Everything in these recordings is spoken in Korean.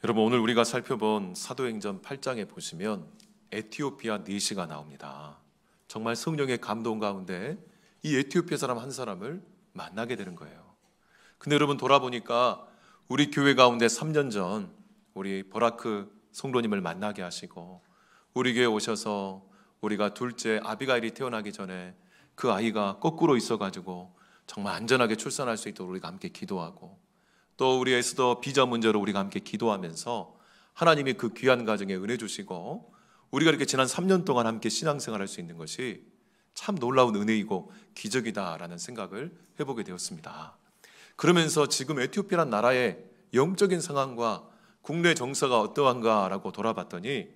여러분, 오늘 우리가 살펴본 사도행전 8장에 보시면 에티오피아 내시가 나옵니다. 정말 성령의 감동 가운데 이 에티오피아 사람 한 사람을 만나게 되는 거예요. 근데 여러분, 돌아보니까 우리 교회 가운데 3년 전 우리 버라크 성도님을 만나게 하시고 우리 교회에 오셔서 우리가 둘째 아비가일이 태어나기 전에 그 아이가 거꾸로 있어가지고 정말 안전하게 출산할 수 있도록 우리가 함께 기도하고, 또 우리 에스더 비자 문제로 우리가 함께 기도하면서 하나님이 그 귀한 가정에 은혜 주시고 우리가 이렇게 지난 3년 동안 함께 신앙생활할 수 있는 것이 참 놀라운 은혜이고 기적이다라는 생각을 해보게 되었습니다. 그러면서 지금 에티오피아라는 나라의 영적인 상황과 국내 정서가 어떠한가라고 돌아봤더니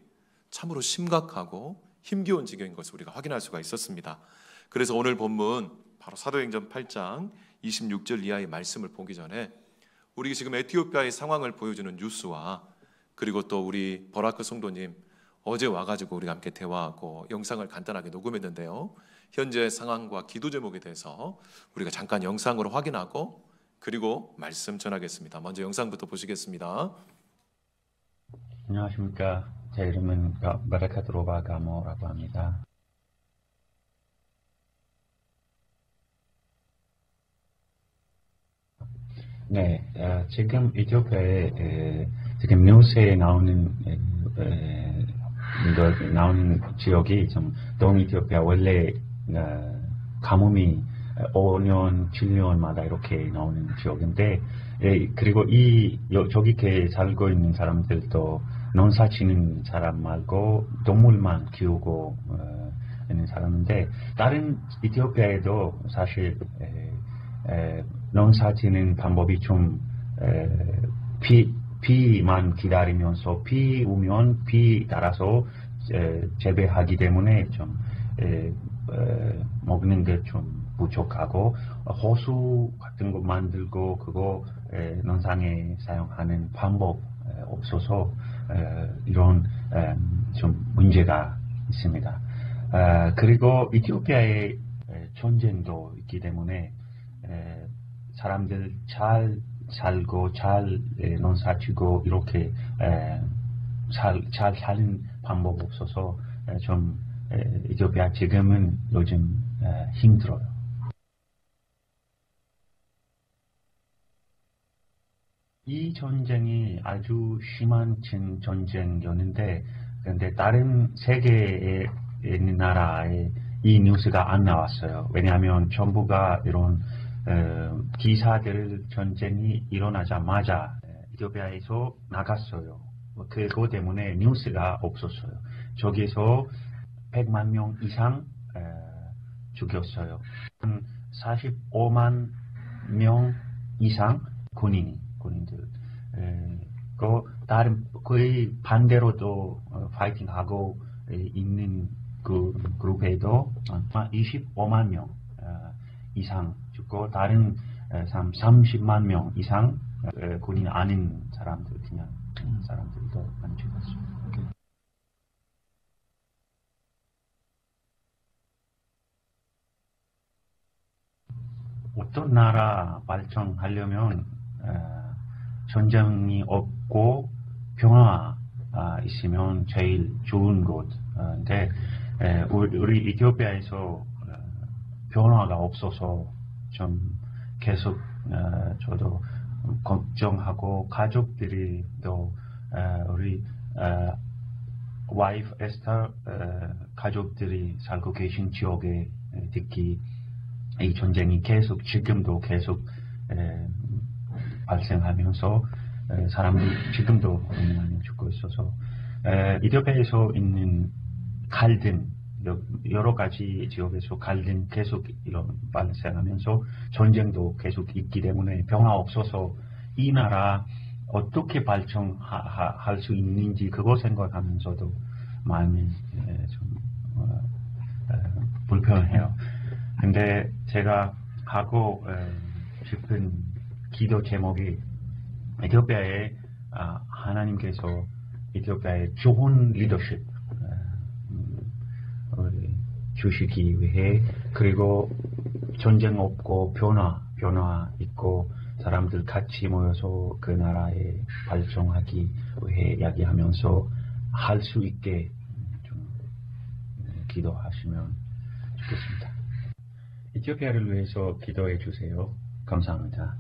참으로 심각하고 힘겨운 지경인 것을 우리가 확인할 수가 있었습니다. 그래서 오늘 본문 바로 사도행전 8장 26절 이하의 말씀을 보기 전에 우리 지금 에티오피아의 상황을 보여주는 뉴스와, 그리고 또 우리 버라크 성도님 어제 와가지고 우리가 함께 대화하고 영상을 간단하게 녹음했는데요, 현재 상황과 기도 제목에 대해서 우리가 잠깐 영상으로 확인하고 그리고 말씀 전하겠습니다. 먼저 영상부터 보시겠습니다. 안녕하십니까. 제 이름은 바라카드로바 가모라고 합니다. 네, 지금 에티오피아에 지금 뉴스에 나오는 지역이 좀 동에티오피아 원래 가뭄이 5년, 7년마다 이렇게 나오는 지역인데, 그리고 저기 살고 있는 사람들도 농사 지는 사람 말고 동물만 키우고 있는 사람인데, 다른 에티오피아에도 사실 농사 지는 방법이 좀 비만 기다리면서 비 오면 비 따라서 재배하기 때문에 좀 먹는 게 좀 부족하고, 호수 같은 거 만들고 그거 농장에 사용하는 방법 없어서 이런 좀 문제가 있습니다. 그리고 에티오피아에 전쟁도 있기 때문에 사람들 잘 살고 잘 농사지고 이렇게 잘 사는 방법 없어서 좀 에티오피아 지금은 요즘 힘들어요. 이 전쟁이 아주 심한 전쟁이었는데, 그런데 다른 세계에 있는 나라에 이 뉴스가 안 나왔어요. 왜냐하면 정부가 이런 기사들 전쟁이 일어나자마자 에티오피아에서 나갔어요. 그거 때문에 뉴스가 없었어요. 저기서 100만 명 이상 죽였어요. 45만 명 이상 군인들. 다른 거의 반대로도 파이팅하고 있는 그 그룹에도 25만 명 이상 죽고, 다른 30만 명 이상 군인 아닌 사람들, 그냥 사람들도 많이 죽었어요. 어떤 나라 발전하려면 전쟁이 없고 평화 있으면 제일 좋은 곳인데, 우리 에티오피아에서 변화가 없어서 좀 계속 저도 걱정하고, 가족들이 또 우리 와이프 에스터 가족들이 살고 계신 지역에 특히 이 전쟁이 지금도 계속 발생하면서 사람들이 지금도 많이 죽고 있어서, 에티오피아에서 있는 갈등, 여러 가지 지역에서 갈등 계속 발생하면서 전쟁도 계속 있기 때문에 변화 없어서 이 나라 어떻게 발전할 수 있는지 그거 생각하면서도 마음이 좀 불편해요. 근데 제가 하고 싶은 기도 제목이 에티오피아에 하나님께서 에티오피아에 좋은 리더십 주시기 위해, 그리고 전쟁 없고 변화 있고 사람들 같이 모여서 그 나라에 발전하기 위해 이야기하면서 할 수 있게 좀 기도하시면 좋겠습니다. 에티오피아를 위해서 기도해 주세요. 감사합니다.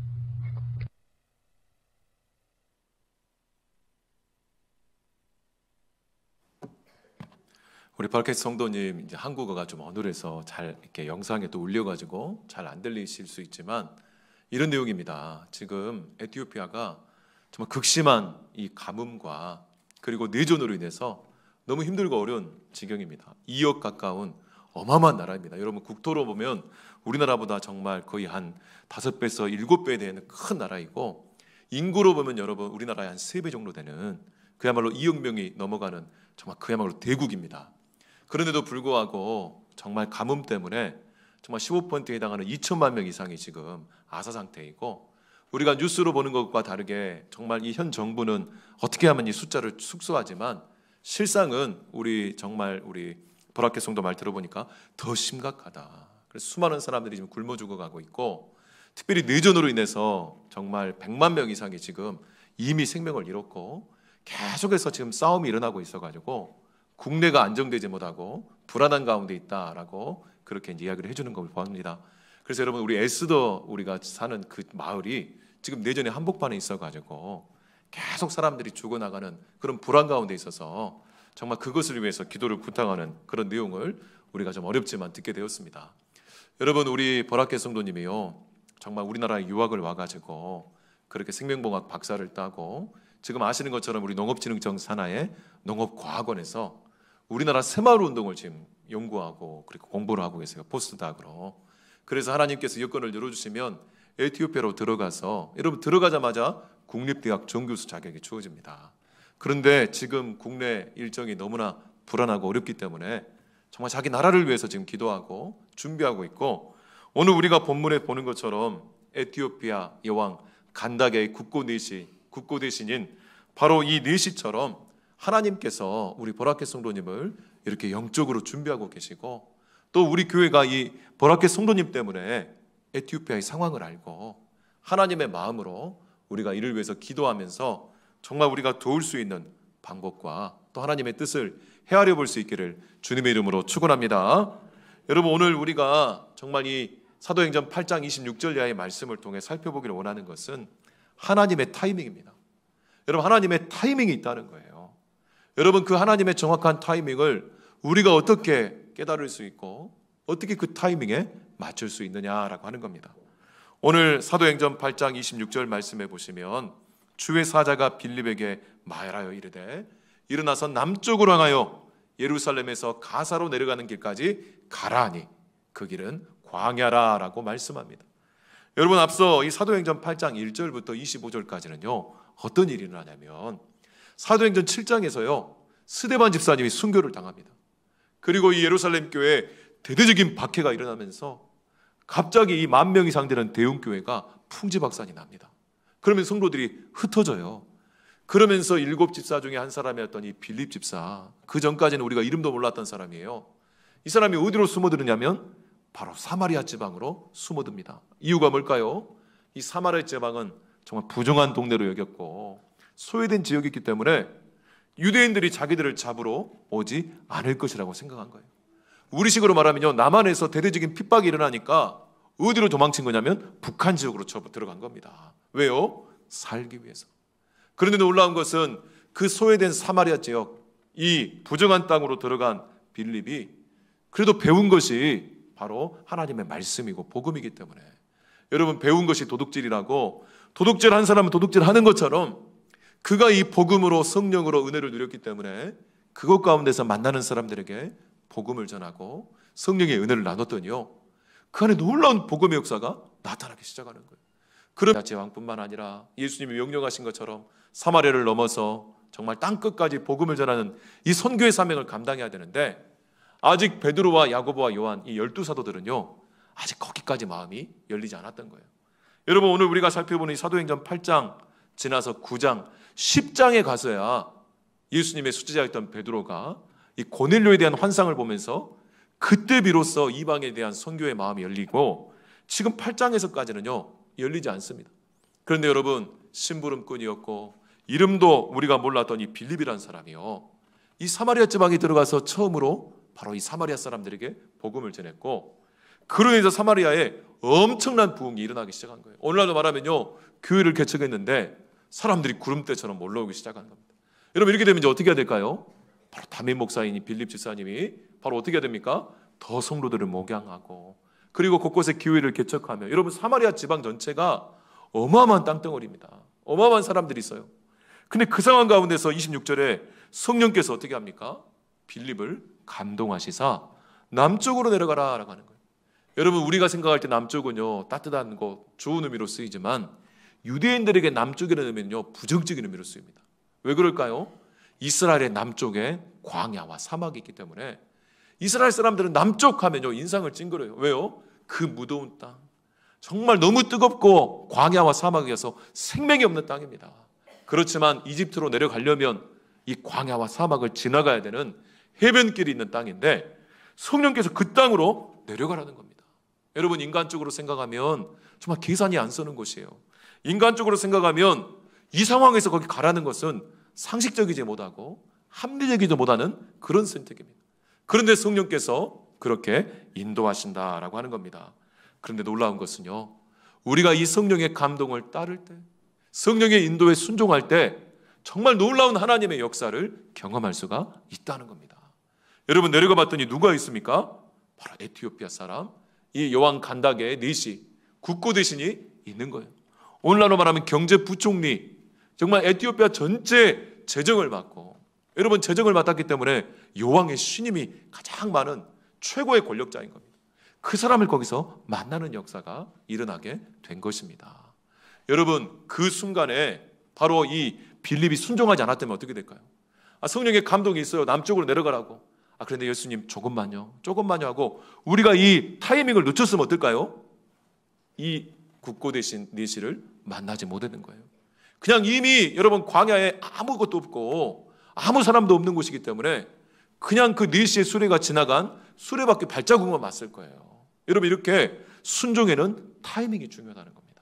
우리 바라켓 성도님 이제 한국어가 좀 어눌해서 잘 이렇게 영상에 또 올려가지고 잘 안 들리실 수 있지만 이런 내용입니다. 지금 에티오피아가 정말 극심한 이 가뭄과 그리고 내전으로 인해서 너무 힘들고 어려운 지경입니다. 2억 가까운 어마어마한 나라입니다. 여러분 국토로 보면 우리나라보다 정말 거의 한 5배에서 7배 되는 큰 나라이고 인구로 보면 여러분 우리나라의 한 3배 정도 되는 그야말로 2억 명이 넘어가는 정말 그야말로 대국입니다. 그런데도 불구하고 정말 가뭄 때문에 정말 15%에 해당하는 2천만 명 이상이 지금 아사 상태이고 우리가 뉴스로 보는 것과 다르게 정말 이 현 정부는 어떻게 하면 이 숫자를 축소하지만 실상은 우리 버라켓 성도 말 들어보니까 더 심각하다. 그래서 수많은 사람들이 지금 굶어 죽어가고 있고 특별히 내전으로 인해서 정말 100만 명 이상이 지금 이미 생명을 잃었고 계속해서 지금 싸움이 일어나고 있어가지고 국내가 안정되지 못하고 불안한 가운데 있다라고 그렇게 이야기를 해주는 걸 보합니다. 그래서 여러분 우리 에스더 우리가 사는 그 마을이 지금 내전의 한복판에 있어가지고 계속 사람들이 죽어나가는 그런 불안 가운데 있어서 정말 그것을 위해서 기도를 부탁하는 그런 내용을 우리가 좀 어렵지만 듣게 되었습니다. 여러분 우리 버라켓 성도님이요 정말 우리나라에 유학을 와가지고 그렇게 생명공학 박사를 따고 지금 아시는 것처럼 우리 농업진흥청 산하의 농업과학원에서 우리나라 새마을 운동을 지금 연구하고 그리고 공부를 하고 계세요. 포스트닥으로. 그래서 하나님께서 여건을 열어주시면 에티오피아로 들어가서 여러분 들어가자마자 국립대학 정교수 자격이 주어집니다. 그런데 지금 국내 일정이 너무나 불안하고 어렵기 때문에 정말 자기 나라를 위해서 지금 기도하고 준비하고 있고 오늘 우리가 본문에 보는 것처럼 에티오피아 여왕 간다게의 국고 대신인 바로 이 내시처럼 하나님께서 우리 버라켓 성도님을 이렇게 영적으로 준비하고 계시고 또 우리 교회가 이 버라켓 성도님 때문에 에티오피아의 상황을 알고 하나님의 마음으로 우리가 이를 위해서 기도하면서 정말 우리가 도울 수 있는 방법과 또 하나님의 뜻을 헤아려 볼 수 있기를 주님의 이름으로 축원합니다. 여러분 오늘 우리가 정말 이 사도행전 8장 26절 이하의 말씀을 통해 살펴보기를 원하는 것은 하나님의 타이밍입니다. 여러분 하나님의 타이밍이 있다는 거예요. 여러분 그 하나님의 정확한 타이밍을 우리가 어떻게 깨달을 수 있고 어떻게 그 타이밍에 맞출 수 있느냐라고 하는 겁니다. 오늘 사도행전 8장 26절 말씀해 보시면 주의 사자가 빌립에게 말하여 이르되 일어나서 남쪽으로 향하여 예루살렘에서 가사로 내려가는 길까지 가라 하니 그 길은 광야라라고 말씀합니다. 여러분 앞서 이 사도행전 8장 1절부터 25절까지는요 어떤 일이 일어나냐면 사도행전 7장에서요 스데반 집사님이 순교를 당합니다. 그리고 이 예루살렘 교회에 대대적인 박해가 일어나면서 갑자기 이 10,000명 이상 되는 대형교회가 풍지박산이 납니다. 그러면 성도들이 흩어져요. 그러면서 7집사 중에 한 사람이었던 이 빌립 집사, 그 전까지는 우리가 이름도 몰랐던 사람이에요. 이 사람이 어디로 숨어드느냐면 바로 사마리아 지방으로 숨어듭니다. 이유가 뭘까요? 이 사마리아 지방은 정말 부정한 동네로 여겼고 소외된 지역이기 때문에 유대인들이 자기들을 잡으러 오지 않을 것이라고 생각한 거예요. 우리식으로 말하면요 남한에서 대대적인 핍박이 일어나니까 어디로 도망친 거냐면 북한 지역으로 들어간 겁니다. 왜요? 살기 위해서. 그런데 놀라운 것은 그 소외된 사마리아 지역 이 부정한 땅으로 들어간 빌립이 그래도 배운 것이 바로 하나님의 말씀이고 복음이기 때문에 여러분 배운 것이 도둑질이라고 도둑질 한 사람은 도둑질 하는 것처럼 그가 이 복음으로 성령으로 은혜를 누렸기 때문에 그것 가운데서 만나는 사람들에게 복음을 전하고 성령의 은혜를 나눴더니요 그 안에 놀라운 복음의 역사가 나타나기 시작하는 거예요. 그런 제왕뿐만 아니라 예수님이 명령하신 것처럼 사마리아를 넘어서 정말 땅끝까지 복음을 전하는 이 선교의 사명을 감당해야 되는데 아직 베드로와 야고보와 요한 이 12사도들은요 아직 거기까지 마음이 열리지 않았던 거예요. 여러분 오늘 우리가 살펴보는 이 사도행전 8장 지나서 9장 10장에 가서야 예수님의 수제자였던 베드로가 이 고넬료에 대한 환상을 보면서 그때 비로소 이방에 대한 선교의 마음이 열리고 지금 8장에서까지는요 열리지 않습니다. 그런데 여러분, 심부름꾼이었고 이름도 우리가 몰랐던 이 빌립이라는 사람이요, 이 사마리아 지방에 들어가서 처음으로 바로 이 사마리아 사람들에게 복음을 전했고, 그로 인해서 사마리아에 엄청난 부흥이 일어나기 시작한 거예요. 오늘날로 말하면요, 교회를 개척했는데 사람들이 구름대처럼 몰려오기 시작한 겁니다. 여러분, 이렇게 되면 이제 어떻게 해야 될까요? 바로 담임 목사인 이 빌립 집사님이 바로 어떻게 해야 됩니까? 더 성도들을 목양하고, 그리고 곳곳에 교회를 개척하며, 여러분, 사마리아 지방 전체가 어마어마한 땅덩어리입니다. 어마어마한 사람들이 있어요. 근데 그 상황 가운데서 26절에 성령께서 어떻게 합니까? 빌립을 감동하시사 남쪽으로 내려가라 라고 하는 거예요. 여러분, 우리가 생각할 때 남쪽은요, 따뜻한 곳, 좋은 의미로 쓰이지만 유대인들에게 남쪽이라는 의미는요, 부정적인 의미로 쓰입니다. 왜 그럴까요? 이스라엘의 남쪽에 광야와 사막이 있기 때문에 이스라엘 사람들은 남쪽 하면요, 인상을 찡그려요. 왜요? 그 무더운 땅, 정말 너무 뜨겁고 광야와 사막이어서 생명이 없는 땅입니다. 그렇지만 이집트로 내려가려면 이 광야와 사막을 지나가야 되는 해변길이 있는 땅인데 성령께서 그 땅으로 내려가라는 겁니다. 여러분, 인간적으로 생각하면 정말 계산이 안 서는 곳이에요. 인간적으로 생각하면 이 상황에서 거기 가라는 것은 상식적이지 못하고 합리적이지 못하는 그런 선택입니다. 그런데 성령께서 그렇게 인도하신다라고 하는 겁니다. 그런데 놀라운 것은요, 우리가 이 성령의 감동을 따를 때, 성령의 인도에 순종할 때 정말 놀라운 하나님의 역사를 경험할 수가 있다는 겁니다. 여러분, 내려가 봤더니 누가 있습니까? 바로 에티오피아 사람, 이 여왕 간다게의 니시, 국고 대신이 있는 거예요. 오늘날로 말하면 경제부총리, 정말 에티오피아 전체 재정을 맡고, 여러분, 재정을 맡았기 때문에 여왕의 신임이 가장 많은 최고의 권력자인 겁니다. 그 사람을 거기서 만나는 역사가 일어나게 된 것입니다. 여러분, 그 순간에 바로 이 빌립이 순종하지 않았다면 어떻게 될까요? 성령의 감동이 있어요. 남쪽으로 내려가라고. 그런데 예수님, 조금만요 하고 우리가 이 타이밍을 놓쳤으면 어떨까요? 이 국고 대신 니시를 만나지 못하는 거예요. 그냥 이미 여러분, 광야에 아무것도 없고 아무 사람도 없는 곳이기 때문에 그냥 그 니시의 수레가 지나간 수레바퀴 발자국만 맞을 거예요. 여러분, 이렇게 순종에는 타이밍이 중요하다는 겁니다.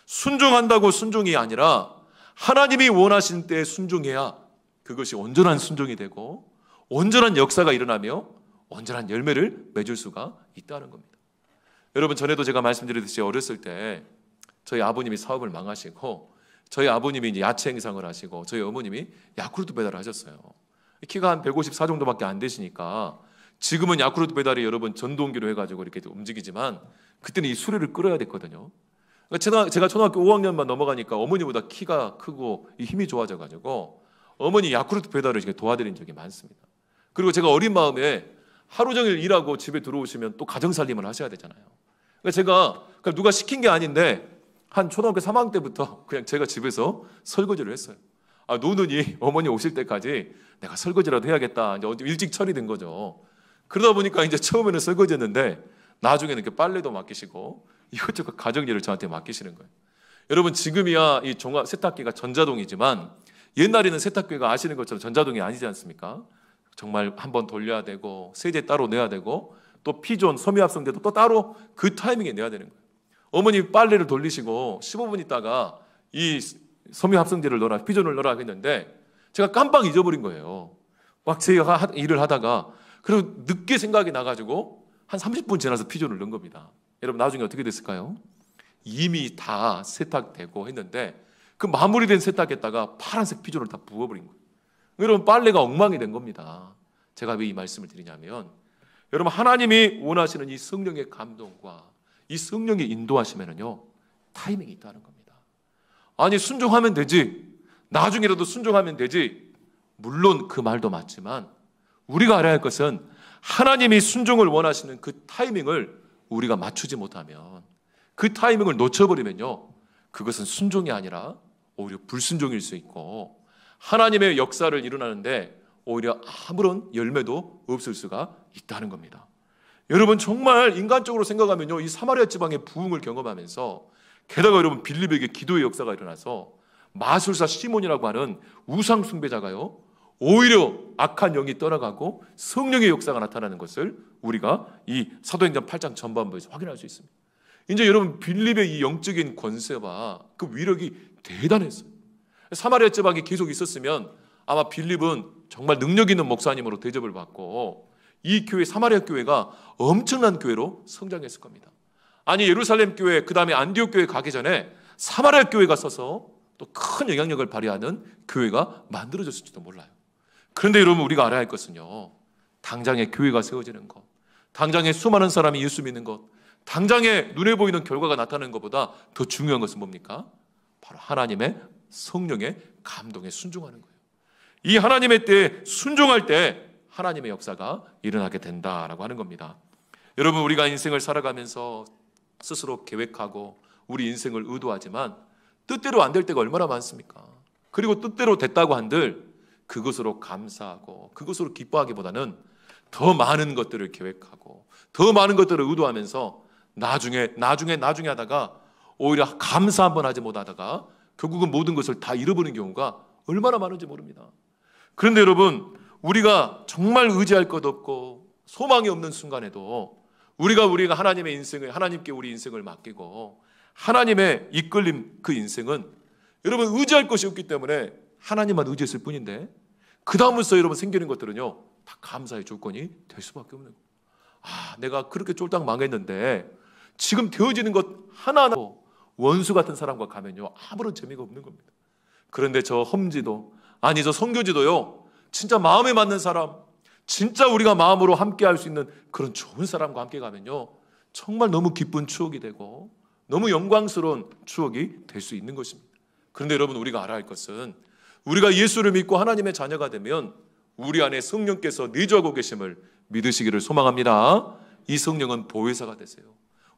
순종한다고 순종이 아니라 하나님이 원하신 때에 순종해야 그것이 온전한 순종이 되고 온전한 역사가 일어나며 온전한 열매를 맺을 수가 있다는 겁니다. 여러분, 전에도 제가 말씀드렸듯이 어렸을 때 저희 아버님이 사업을 망하시고 저희 아버님이 이제 야채 행상을 하시고 저희 어머님이 야쿠르트 배달을 하셨어요. 키가 한 154 정도밖에 안 되시니까 지금은 야쿠르트 배달이 여러분 전동기로 해가지고 이렇게 움직이지만 그때는 이 수레를 끌어야 됐거든요. 제가 초등학교 5학년만 넘어가니까 어머니보다 키가 크고 힘이 좋아져가지고 어머니 야쿠르트 배달을 도와드린 적이 많습니다. 그리고 제가 어린 마음에 하루 종일 일하고 집에 들어오시면 또 가정살림을 하셔야 되잖아요. 그러니까 제가 누가 시킨 게 아닌데 한 초등학교 3학년 때부터 그냥 제가 집에서 설거지를 했어요. 노는이 어머니 오실 때까지 내가 설거지라도 해야겠다. 이제 일찍 처리된 거죠. 그러다 보니까 이제 처음에는 설거지했는데 나중에는 이렇게 빨래도 맡기시고 이것저것 가정일을 저한테 맡기시는 거예요. 여러분, 지금이야 이 종합 세탁기가 전자동이지만 옛날에는 세탁기가 아시는 것처럼 전자동이 아니지 않습니까? 정말 한번 돌려야 되고 세제 따로 내야 되고 또 피존, 섬유합성제도 또 따로 그 타이밍에 내야 되는 거예요. 어머니 빨래를 돌리시고 15분 있다가 이 섬유합성제를 넣어라, 피존을 넣어라 했는데 제가 깜빡 잊어버린 거예요. 막 제가 일을 하다가 그리고 늦게 생각이 나가지고 한 30분 지나서 피존을 넣은 겁니다. 여러분, 나중에 어떻게 됐을까요? 이미 다 세탁되고 했는데 그 마무리된 세탁에다가 파란색 피존을 다 부어버린 거예요. 여러분, 빨래가 엉망이 된 겁니다. 제가 왜 이 말씀을 드리냐면 여러분, 하나님이 원하시는 이 성령의 감동과 이 성령의 인도하시면은요, 타이밍이 있다는 겁니다. 아니, 순종하면 되지, 나중에라도 순종하면 되지. 물론 그 말도 맞지만 우리가 알아야 할 것은 하나님이 순종을 원하시는 그 타이밍을 우리가 맞추지 못하면, 그 타이밍을 놓쳐버리면요, 그것은 순종이 아니라 오히려 불순종일 수 있고 하나님의 역사를 일어나는데 오히려 아무런 열매도 없을 수가 있다는 겁니다. 여러분, 정말 인간적으로 생각하면요, 이 사마리아 지방의 부흥을 경험하면서 게다가 여러분, 빌립에게 기도의 역사가 일어나서 마술사 시몬이라고 하는 우상 숭배자가요, 오히려 악한 영이 떠나가고 성령의 역사가 나타나는 것을 우리가 이 사도행전 8장 전반부에서 확인할 수 있습니다. 이제 여러분 빌립의 이 영적인 권세와 그 위력이 대단했어요. 사마리아 지방에 계속 있었으면 아마 빌립은 정말 능력 있는 목사님으로 대접을 받고 이 교회, 사마리아 교회가 엄청난 교회로 성장했을 겁니다. 아니 예루살렘 교회, 그 다음에 안디옥 교회 가기 전에 사마리아 교회가 서서 또 큰 영향력을 발휘하는 교회가 만들어졌을지도 몰라요. 그런데 여러분 우리가 알아야 할 것은요, 당장에 교회가 세워지는 것, 당장에 수많은 사람이 예수 믿는 것, 당장에 눈에 보이는 결과가 나타나는 것보다 더 중요한 것은 뭡니까? 바로 하나님의 성령의 감동에 순종하는 거예요. 이 하나님의 때에 순종할 때 하나님의 역사가 일어나게 된다라고 하는 겁니다. 여러분 우리가 인생을 살아가면서 스스로 계획하고 우리 인생을 의도하지만 뜻대로 안 될 때가 얼마나 많습니까? 그리고 뜻대로 됐다고 한들 그것으로 감사하고 그것으로 기뻐하기보다는 더 많은 것들을 계획하고 더 많은 것들을 의도하면서 나중에 하다가 오히려 감사 한번 하지 못하다가 결국은 모든 것을 다 잃어버리는 경우가 얼마나 많은지 모릅니다. 그런데 여러분 우리가 정말 의지할 것 없고 소망이 없는 순간에도 우리가 하나님의 인생을, 하나님께 우리 인생을 맡기고 하나님의 이끌림, 그 인생은 여러분 의지할 것이 없기 때문에 하나님만 의지했을 뿐인데 그 다음부터 여러분 생기는 것들은요 다 감사의 조건이 될 수밖에 없는 거예요. 내가 그렇게 쫄딱 망했는데 지금 되어지는 것 하나하나 원수 같은 사람과 가면요 아무런 재미가 없는 겁니다. 그런데 저 험지도, 아니 저 선교지도요 진짜 마음에 맞는 사람, 진짜 우리가 마음으로 함께 할 수 있는 그런 좋은 사람과 함께 가면요 정말 너무 기쁜 추억이 되고 너무 영광스러운 추억이 될 수 있는 것입니다. 그런데 여러분 우리가 알아야 할 것은 우리가 예수를 믿고 하나님의 자녀가 되면 우리 안에 성령께서 내주하고 계심을 믿으시기를 소망합니다. 이 성령은 보혜사가 되세요.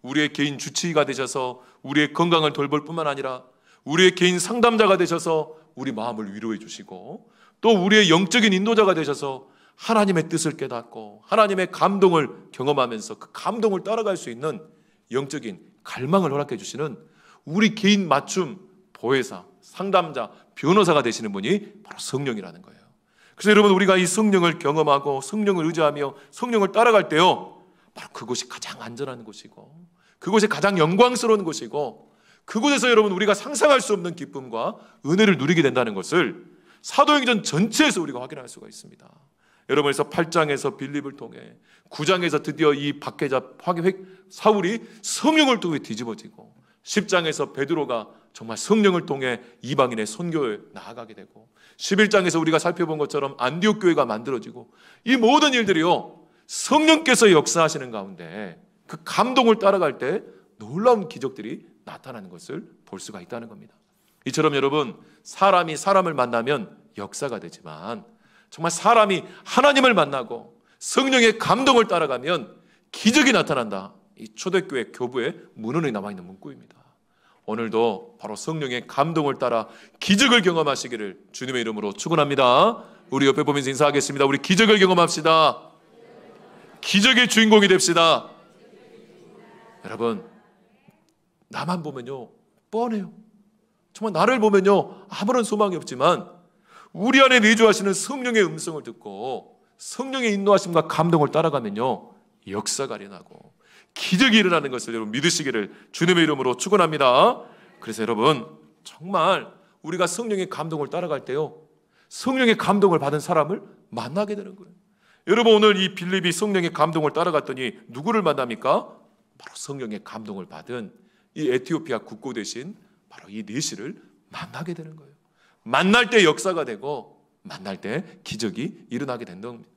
우리의 개인 주치의가 되셔서 우리의 건강을 돌볼 뿐만 아니라 우리의 개인 상담자가 되셔서 우리 마음을 위로해 주시고 또 우리의 영적인 인도자가 되셔서 하나님의 뜻을 깨닫고 하나님의 감동을 경험하면서 그 감동을 따라갈 수 있는 영적인 갈망을 허락해 주시는 우리 개인 맞춤 보혜사, 상담자, 변호사가 되시는 분이 바로 성령이라는 거예요. 그래서 여러분 우리가 이 성령을 경험하고 성령을 의지하며 성령을 따라갈 때요 바로 그곳이 가장 안전한 곳이고 그곳이 가장 영광스러운 곳이고 그곳에서 여러분 우리가 상상할 수 없는 기쁨과 은혜를 누리게 된다는 것을 사도행전 전체에서 우리가 확인할 수가 있습니다. 여러분 그래서 8장에서 빌립을 통해 9장에서 드디어 이 박해자 사울이 성령을 통해 뒤집어지고 10장에서 베드로가 정말 성령을 통해 이방인의 선교에 나아가게 되고 11장에서 우리가 살펴본 것처럼 안디옥 교회가 만들어지고 이 모든 일들이요 성령께서 역사하시는 가운데 그 감동을 따라갈 때 놀라운 기적들이 나타나는 것을 볼 수가 있다는 겁니다. 이처럼 여러분 사람이 사람을 만나면 역사가 되지만 정말 사람이 하나님을 만나고 성령의 감동을 따라가면 기적이 나타난다. 이 초대교회 교부의 문헌에 남아있는 문구입니다. 오늘도 바로 성령의 감동을 따라 기적을 경험하시기를 주님의 이름으로 축원합니다. 우리 옆에 보면서 인사하겠습니다. 우리 기적을 경험합시다. 기적의 주인공이 됩시다. 여러분 나만 보면요 뻔해요. 정말 나를 보면요 아무런 소망이 없지만 우리 안에 내주하시는 성령의 음성을 듣고 성령의 인도하심과 감동을 따라가면요 역사가 일어나고 기적이 일어나는 것을 여러분 믿으시기를 주님의 이름으로 축원합니다. 그래서 여러분 정말 우리가 성령의 감동을 따라갈 때요 성령의 감동을 받은 사람을 만나게 되는 거예요. 여러분 오늘 이 빌립이 성령의 감동을 따라갔더니 누구를 만납니까? 바로 성령의 감동을 받은 이 에티오피아 국고 대신 바로 이 내시를 만나게 되는 거예요. 만날 때 역사가 되고 만날 때 기적이 일어나게 된다는 겁니다.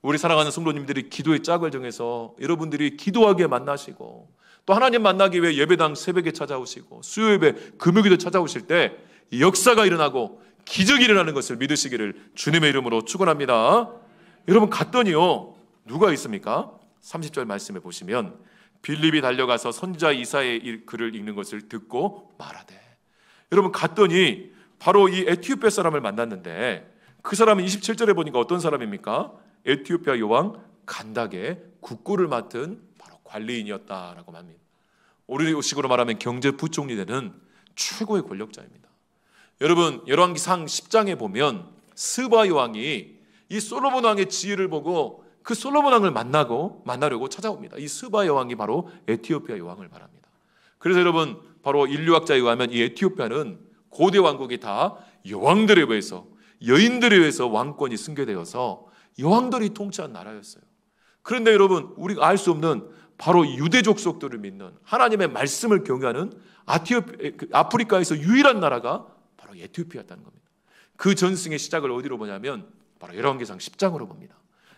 우리 사랑하는 성도님들이 기도의 짝을 정해서 여러분들이 기도하게 만나시고 또 하나님 만나기 위해 예배당 새벽에 찾아오시고 수요예배 금요기도 찾아오실 때 역사가 일어나고 기적이 일어나는 것을 믿으시기를 주님의 이름으로 축원합니다. 여러분 갔더니요 누가 있습니까? 30절 말씀에 보시면 빌립이 달려가서 선지자 이사야의 글을 읽는 것을 듣고 말하되. 여러분 갔더니 바로 이 에티오피아 사람을 만났는데 그 사람은 27절에 보니까 어떤 사람입니까? 에티오피아 여왕 간닥의 국고를 맡은 바로 관리인이었다라고 합니다. 우리식으로 말하면 경제부총리 되는 최고의 권력자입니다. 여러분 열왕기상 10장에 보면 스바 여왕이 이 솔로몬 왕의 지혜를 보고 그 솔로몬 왕을 만나려고 찾아옵니다. 이 스바 여왕이 바로 에티오피아 여왕을 말합니다. 그래서 여러분 바로 인류학자에 의하면 이 에티오피아는 고대 왕국이 다 여왕들에 의해서, 여인들에 의해서 왕권이 승계되어서 여왕들이 통치한 나라였어요. 그런데 여러분 우리가 알 수 없는 바로 유대 족속들을 믿는 하나님의 말씀을 경외하는 아프리카에서 유일한 나라가 바로 에티오피아였다는 겁니다. 그 전승의 시작을 어디로 보냐면 바로 열왕기상 10장으로 봅니다.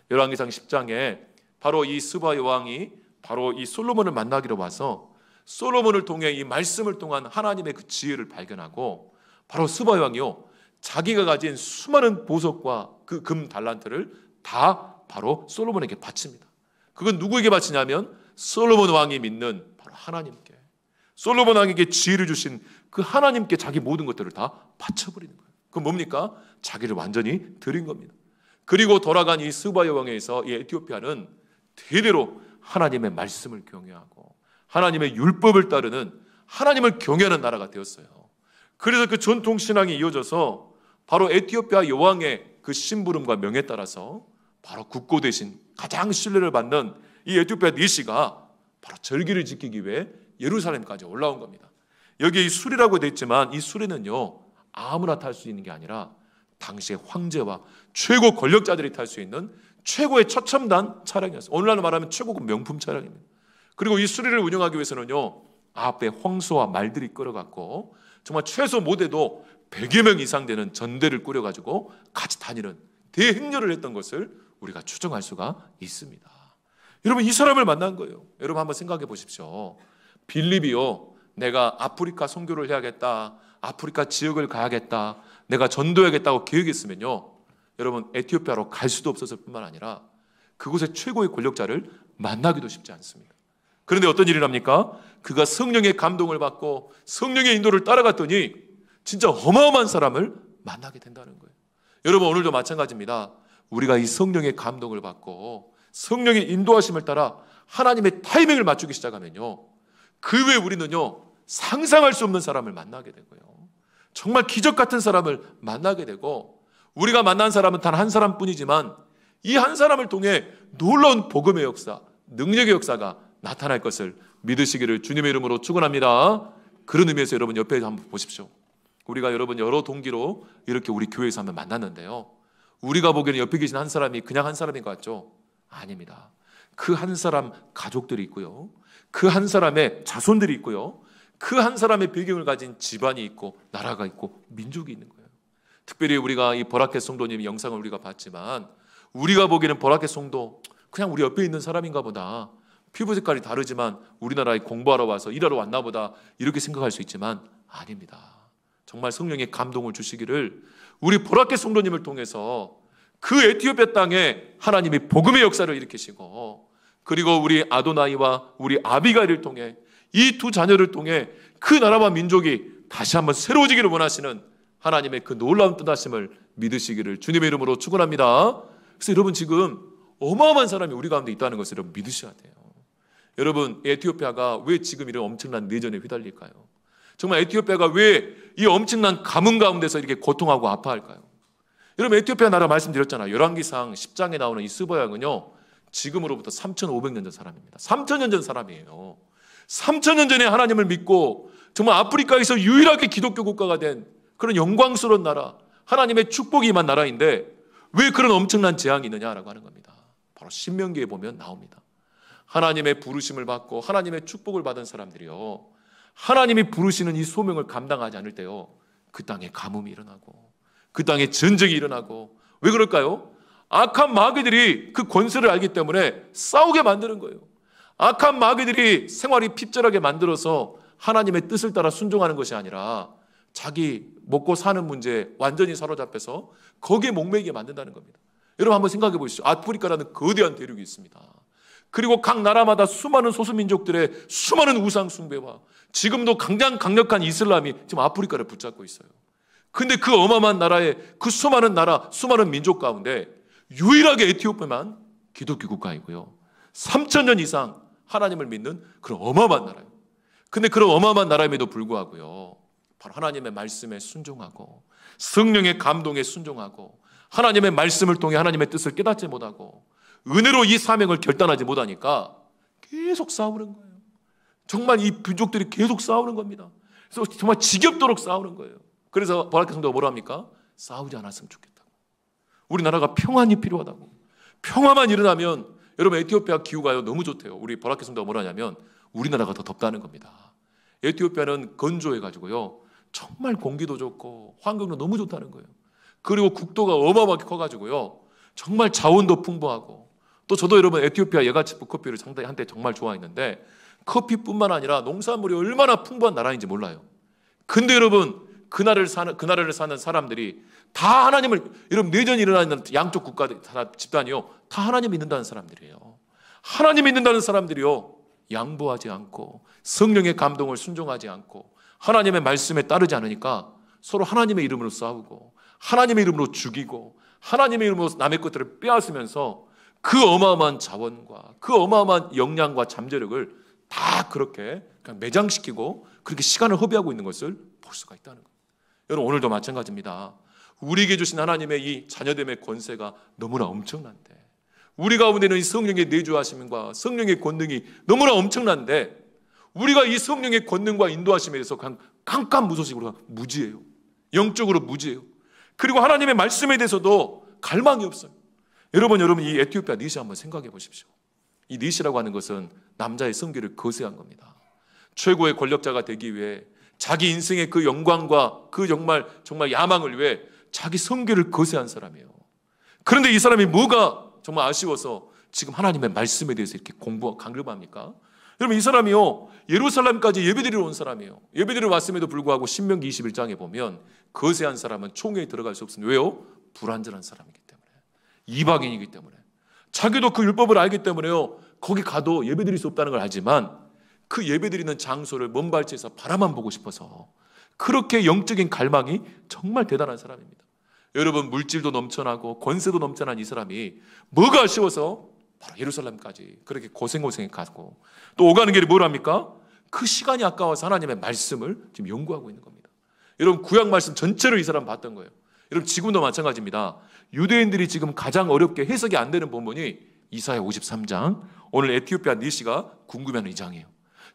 열왕기상 10장에 바로 이 스바 여왕이 바로 이 솔로몬을 만나기로 와서 솔로몬을 통해 이 말씀을 통한 하나님의 그 지혜를 발견하고 바로 스바 여왕이요 자기가 가진 수많은 보석과 그 금 달란트를 다 바로 솔로몬에게 바칩니다. 그건 누구에게 바치냐면 솔로몬 왕이 믿는 바로 하나님께, 솔로몬 왕에게 지혜를 주신 그 하나님께 자기 모든 것들을 다 바쳐버리는 거예요. 그건 뭡니까? 자기를 완전히 드린 겁니다. 그리고 돌아간 이 스바 여왕에서 이 에티오피아는 대대로 하나님의 말씀을 경외하고 하나님의 율법을 따르는 하나님을 경외하는 나라가 되었어요. 그래서 그 전통 신앙이 이어져서 바로 에티오피아 여왕의 그 심부름과 명에 따라서 바로 국고 대신 가장 신뢰를 받는 이 에티오피아 니시가 바로 절기를 지키기 위해 예루살렘까지 올라온 겁니다. 여기 이 수레라고 되어 있지만 이 수레는요 아무나 탈 수 있는 게 아니라 당시의 황제와 최고 권력자들이 탈 수 있는 최고의 최첨단 차량이었어요. 오늘날로 말하면 최고급 명품 차량입니다. 그리고 이 수레를 운영하기 위해서는요 앞에 황소와 말들이 끌어갔고 정말 최소 못해도 100여 명 이상 되는 전대를 꾸려가지고 같이 다니는 대행렬을 했던 것을 우리가 추정할 수가 있습니다. 여러분 이 사람을 만난 거예요. 여러분 한번 생각해 보십시오. 빌립이요 내가 아프리카 선교를 해야겠다, 아프리카 지역을 가야겠다, 내가 전도해야겠다고 계획했으면요 여러분 에티오피아로 갈 수도 없었을 뿐만 아니라 그곳의 최고의 권력자를 만나기도 쉽지 않습니다. 그런데 어떤 일이 납니까? 그가 성령의 감동을 받고 성령의 인도를 따라갔더니 진짜 어마어마한 사람을 만나게 된다는 거예요. 여러분 오늘도 마찬가지입니다. 우리가 이 성령의 감동을 받고 성령의 인도하심을 따라 하나님의 타이밍을 맞추기 시작하면요 그 후에 우리는요 상상할 수 없는 사람을 만나게 되고요 정말 기적 같은 사람을 만나게 되고 우리가 만난 사람은 단 한 사람뿐이지만 이 한 사람을 통해 놀라운 복음의 역사, 능력의 역사가 나타날 것을 믿으시기를 주님의 이름으로 축원합니다. 그런 의미에서 여러분 옆에 한번 보십시오. 우리가 여러분 여러 동기로 이렇게 우리 교회에서 한번 만났는데요 우리가 보기에는 옆에 계신 한 사람이 그냥 한 사람인 것 같죠? 아닙니다. 그 한 사람 가족들이 있고요 그 한 사람의 자손들이 있고요 그 한 사람의 배경을 가진 집안이 있고 나라가 있고 민족이 있는 거예요. 특별히 우리가 이 버라켓 성도님 영상을 우리가 봤지만 우리가 보기에는 버라켓 성도 그냥 우리 옆에 있는 사람인가 보다, 피부 색깔이 다르지만 우리나라에 공부하러 와서 일하러 왔나 보다 이렇게 생각할 수 있지만 아닙니다. 정말 성령의 감동을 주시기를 우리 버라켓 성도님을 통해서 그 에티오피아 땅에 하나님이 복음의 역사를 일으키시고 그리고 우리 아도나이와 우리 아비가일을 통해 이 두 자녀를 통해 그 나라와 민족이 다시 한번 새로워지기를 원하시는 하나님의 그 놀라운 뜻하심을 믿으시기를 주님의 이름으로 축원합니다. 그래서 여러분 지금 어마어마한 사람이 우리 가운데 있다는 것을 여러분 믿으셔야 돼요. 여러분 에티오피아가 왜 지금 이런 엄청난 내전에 휘달릴까요? 정말 에티오피아가 왜 이 엄청난 가뭄 가운데서 이렇게 고통하고 아파할까요? 여러분 에티오피아 나라 말씀드렸잖아요. 열왕기상 10장에 나오는 이 스바양은요 지금으로부터 3,500년 전 사람입니다. 3,000년 전 사람이에요. 3,000년 전에 하나님을 믿고 정말 아프리카에서 유일하게 기독교 국가가 된 그런 영광스러운 나라, 하나님의 축복이 임한 나라인데 왜 그런 엄청난 재앙이 있느냐라고 하는 겁니다. 바로 신명기에 보면 나옵니다. 하나님의 부르심을 받고 하나님의 축복을 받은 사람들이요 하나님이 부르시는 이 소명을 감당하지 않을 때요 그 땅에 가뭄이 일어나고 그 땅에 전쟁이 일어나고 왜 그럴까요? 악한 마귀들이 그 권세를 알기 때문에 싸우게 만드는 거예요. 악한 마귀들이 생활이 핍절하게 만들어서 하나님의 뜻을 따라 순종하는 것이 아니라 자기 먹고 사는 문제에 완전히 사로잡혀서 거기에 목매이게 만든다는 겁니다. 여러분 한번 생각해 보시죠. 아프리카라는 거대한 대륙이 있습니다. 그리고 각 나라마다 수많은 소수민족들의 수많은 우상 숭배와 지금도 가장 강력한 이슬람이 지금 아프리카를 붙잡고 있어요. 근데 그 어마어마한 나라의 그 수많은 나라, 수많은 민족 가운데 유일하게 에티오피아만 기독교 국가이고요. 3,000년 이상 하나님을 믿는 그런 어마어마한 나라예요. 근데 그런 어마어마한 나라임에도 불구하고요. 바로 하나님의 말씀에 순종하고 성령의 감동에 순종하고 하나님의 말씀을 통해 하나님의 뜻을 깨닫지 못하고 은혜로 이 사명을 결단하지 못하니까 계속 싸우는 거예요. 정말 이 부족들이 계속 싸우는 겁니다. 그래서 정말 지겹도록 싸우는 거예요. 그래서 바라크 성도가 뭐라 합니까? 싸우지 않았으면 좋겠다고. 우리나라가 평안이 필요하다고. 평화만 일어나면, 여러분 에티오피아 기후가요 너무 좋대요. 우리 바라크 성도가 뭐라냐면 우리나라가 더 덥다는 겁니다. 에티오피아는 건조해가지고요 정말 공기도 좋고 환경도 너무 좋다는 거예요. 그리고 국토가 어마어마하게 커가지고요 정말 자원도 풍부하고, 또 저도 여러분 에티오피아 예가치프 커피를 상당히 한때 정말 좋아했는데, 커피뿐만 아니라 농산물이 얼마나 풍부한 나라인지 몰라요. 근데 여러분 그 나라를 사는 사람들이 다 하나님을, 여러분 내전이 일어나는 양쪽 국가 집단이요 다 하나님 믿는다는 사람들이에요. 하나님 믿는다는 사람들이요 양보하지 않고 성령의 감동을 순종하지 않고 하나님의 말씀에 따르지 않으니까 서로 하나님의 이름으로 싸우고 하나님의 이름으로 죽이고 하나님의 이름으로 남의 것들을 빼앗으면서 그 어마어마한 자원과 그 어마어마한 역량과 잠재력을 다 그렇게 그냥 매장시키고 그렇게 시간을 허비하고 있는 것을 볼 수가 있다는 거예요. 여러분 오늘도 마찬가지입니다. 우리에게 주신 하나님의 이 자녀됨의 권세가 너무나 엄청난데, 우리 가운데는 이 성령의 내주하심과 성령의 권능이 너무나 엄청난데, 우리가 이 성령의 권능과 인도하심에 대해서 그냥 깜깜무소식으로 무지해요. 영적으로 무지해요. 그리고 하나님의 말씀에 대해서도 갈망이 없어요. 여러분 이 에티오피아 니시 한번 생각해 보십시오. 이 니시라고 하는 것은 남자의 성기를 거세한 겁니다. 최고의 권력자가 되기 위해 자기 인생의 그 영광과 그 정말 야망을 위해 자기 성기를 거세한 사람이에요. 그런데 이 사람이 뭐가 정말 아쉬워서 지금 하나님의 말씀에 대해서 이렇게 강급합니까? 여러분 이 사람이요 예루살렘까지 예배드리러 온 사람이에요. 예배드리러 왔음에도 불구하고 신명기 21장에 보면 거세한 사람은 총회에 들어갈 수 없습니다. 왜요? 불완전한 사람이기 때문에, 이방인이기 때문에, 자기도 그 율법을 알기 때문에요 거기 가도 예배드릴 수 없다는 걸 알지만 그 예배드리는 장소를 먼 발치에서 바라만 보고 싶어서 그렇게 영적인 갈망이 정말 대단한 사람입니다. 여러분 물질도 넘쳐나고 권세도 넘쳐난 이 사람이 뭐가 아쉬워서 바로 예루살렘까지 그렇게 고생고생해 가고, 또 오가는 길이 뭐랍니까? 그 시간이 아까워서 하나님의 말씀을 지금 연구하고 있는 겁니다. 여러분 구약 말씀 전체를 이 사람 봤던 거예요. 여러분 지금도 마찬가지입니다. 유대인들이 지금 가장 어렵게 해석이 안 되는 본문이 이사야 53장, 오늘 에티오피아 니시가 궁금해하는 이 장이에요.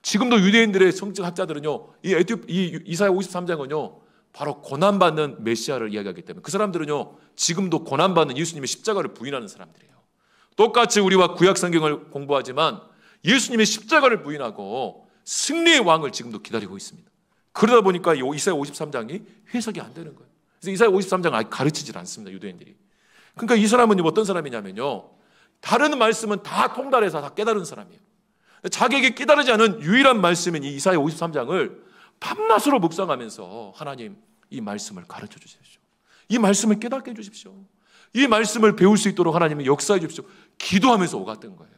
지금도 유대인들의 성적 학자들은요 이 이사야 53장은요 바로 고난받는 메시아를 이야기하기 때문에 그 사람들은요 지금도 고난받는 예수님의 십자가를 부인하는 사람들이에요. 똑같이 우리와 구약 성경을 공부하지만 예수님의 십자가를 부인하고 승리의 왕을 지금도 기다리고 있습니다. 그러다 보니까 이사야 53장이 해석이 안 되는 거예요. 그래서 이사야 53장을 아예 가르치질 않습니다, 유대인들이. 그러니까 이 사람은 어떤 사람이냐면요 다른 말씀은 다 통달해서 다 깨달은 사람이에요. 자기에게 깨달지 않은 유일한 말씀인 이 이사야 53장을 밤낮으로 묵상하면서 하나님 이 말씀을 가르쳐 주십시오. 이 말씀을 깨닫게 해 주십시오. 이 말씀을 배울 수 있도록 하나님은 역사해 주십시오. 기도하면서 오갔던 거예요.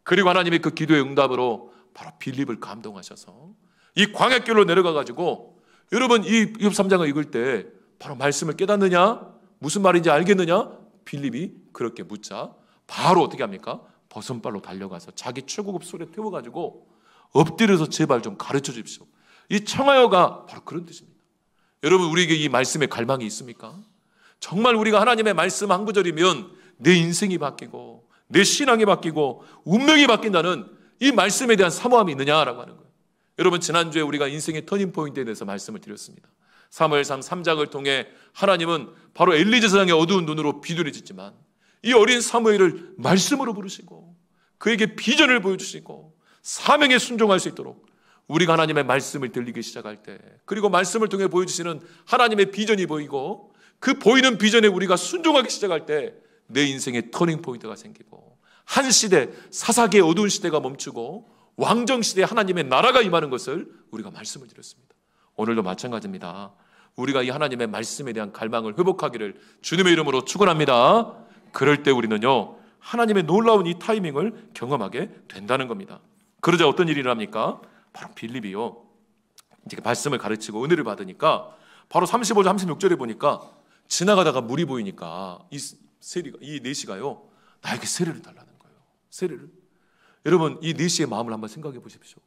그리고 하나님의 그 기도의 응답으로 바로 빌립을 감동하셔서 이 광야길로 내려가가지고, 여러분 이 23장을 읽을 때 바로 말씀을 깨닫느냐 무슨 말인지 알겠느냐 빌립이 그렇게 묻자 바로 어떻게 합니까? 버선발로 달려가서 자기 최고급 술에 태워가지고 엎드려서 제발 좀 가르쳐 주십시오. 이 청하여가 바로 그런 뜻입니다. 여러분 우리에게 이 말씀에 갈망이 있습니까? 정말 우리가 하나님의 말씀 한 구절이면 내 인생이 바뀌고 내 신앙이 바뀌고 운명이 바뀐다는 이 말씀에 대한 사모함이 있느냐라고 하는 거예요. 여러분 지난주에 우리가 인생의 터닝포인트에 대해서 말씀을 드렸습니다. 사무엘상 3장을 통해 하나님은 바로 엘리 제사장의 어두운 눈으로 비두를 짓지만 이 어린 사무엘을 말씀으로 부르시고 그에게 비전을 보여주시고 사명에 순종할 수 있도록 우리가 하나님의 말씀을 들리기 시작할 때, 그리고 말씀을 통해 보여주시는 하나님의 비전이 보이고 그 보이는 비전에 우리가 순종하기 시작할 때 내 인생의 터닝포인트가 생기고 한 시대, 사사기의 어두운 시대가 멈추고 왕정시대에 하나님의 나라가 임하는 것을 우리가 말씀을 드렸습니다. 오늘도 마찬가지입니다. 우리가 이 하나님의 말씀에 대한 갈망을 회복하기를 주님의 이름으로 축원합니다. 그럴 때 우리는요 하나님의 놀라운 이 타이밍을 경험하게 된다는 겁니다. 그러자 어떤 일이 일어납니까? 바로 빌립이요 이제 말씀을 가르치고 은혜를 받으니까 바로 35절 36절에 보니까 지나가다가 물이 보이니까 이 네시가요 나에게 세례를 달라는 거예요. 세례를. 여러분 이 네시의 마음을 한번 생각해 보십시오.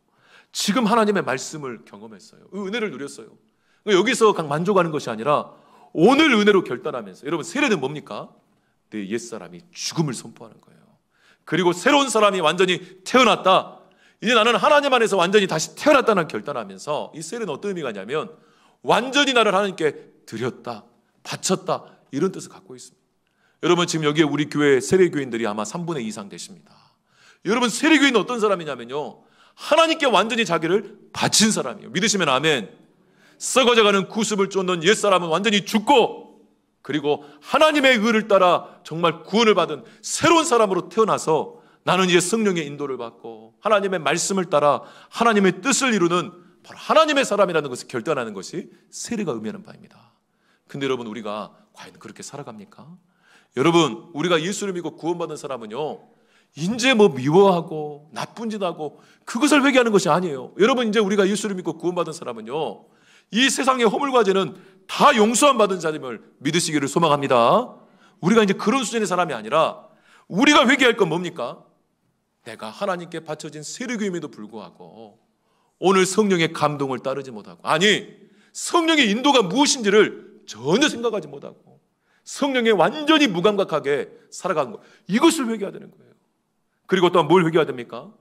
지금 하나님의 말씀을 경험했어요. 은혜를 누렸어요. 여기서 그냥 만족하는 것이 아니라 오늘 은혜로 결단하면서, 여러분 세례는 뭡니까? 내 옛사람이 죽음을 선포하는 거예요. 그리고 새로운 사람이 완전히 태어났다. 이제 나는 하나님 안에서 완전히 다시 태어났다는 결단하면서 이 셀은 어떤 의미가 있냐면 완전히 나를 하나님께 드렸다, 바쳤다 이런 뜻을 갖고 있습니다. 여러분 지금 여기에 우리 교회 세례교인들이 아마 3분의 2 이상 되십니다. 여러분 세례교인은 어떤 사람이냐면요, 하나님께 완전히 자기를 바친 사람이에요. 믿으시면 아멘. 썩어져가는 구습을 쫓는 옛사람은 완전히 죽고, 그리고 하나님의 의를 따라 정말 구원을 받은 새로운 사람으로 태어나서 나는 이제 성령의 인도를 받고 하나님의 말씀을 따라 하나님의 뜻을 이루는 바로 하나님의 사람이라는 것을 결단하는 것이 세례가 의미하는 바입니다. 근데 여러분 우리가 과연 그렇게 살아갑니까? 여러분 우리가 예수를 믿고 구원받은 사람은요, 이제 뭐 미워하고 나쁜 짓 하고 그것을 회개하는 것이 아니에요. 여러분 이제 우리가 예수를 믿고 구원받은 사람은요, 이 세상의 허물과 죄는 다 용서함 받은 자임을 믿으시기를 소망합니다. 우리가 이제 그런 수준의 사람이 아니라 우리가 회개할 건 뭡니까? 내가 하나님께 바쳐진 세례교임에도 불구하고 오늘 성령의 감동을 따르지 못하고, 아니 성령의 인도가 무엇인지를 전혀 생각하지 못하고 성령에 완전히 무감각하게 살아가는 것, 이것을 회개해야 되는 거예요. 그리고 또한 뭘 회개해야 됩니까?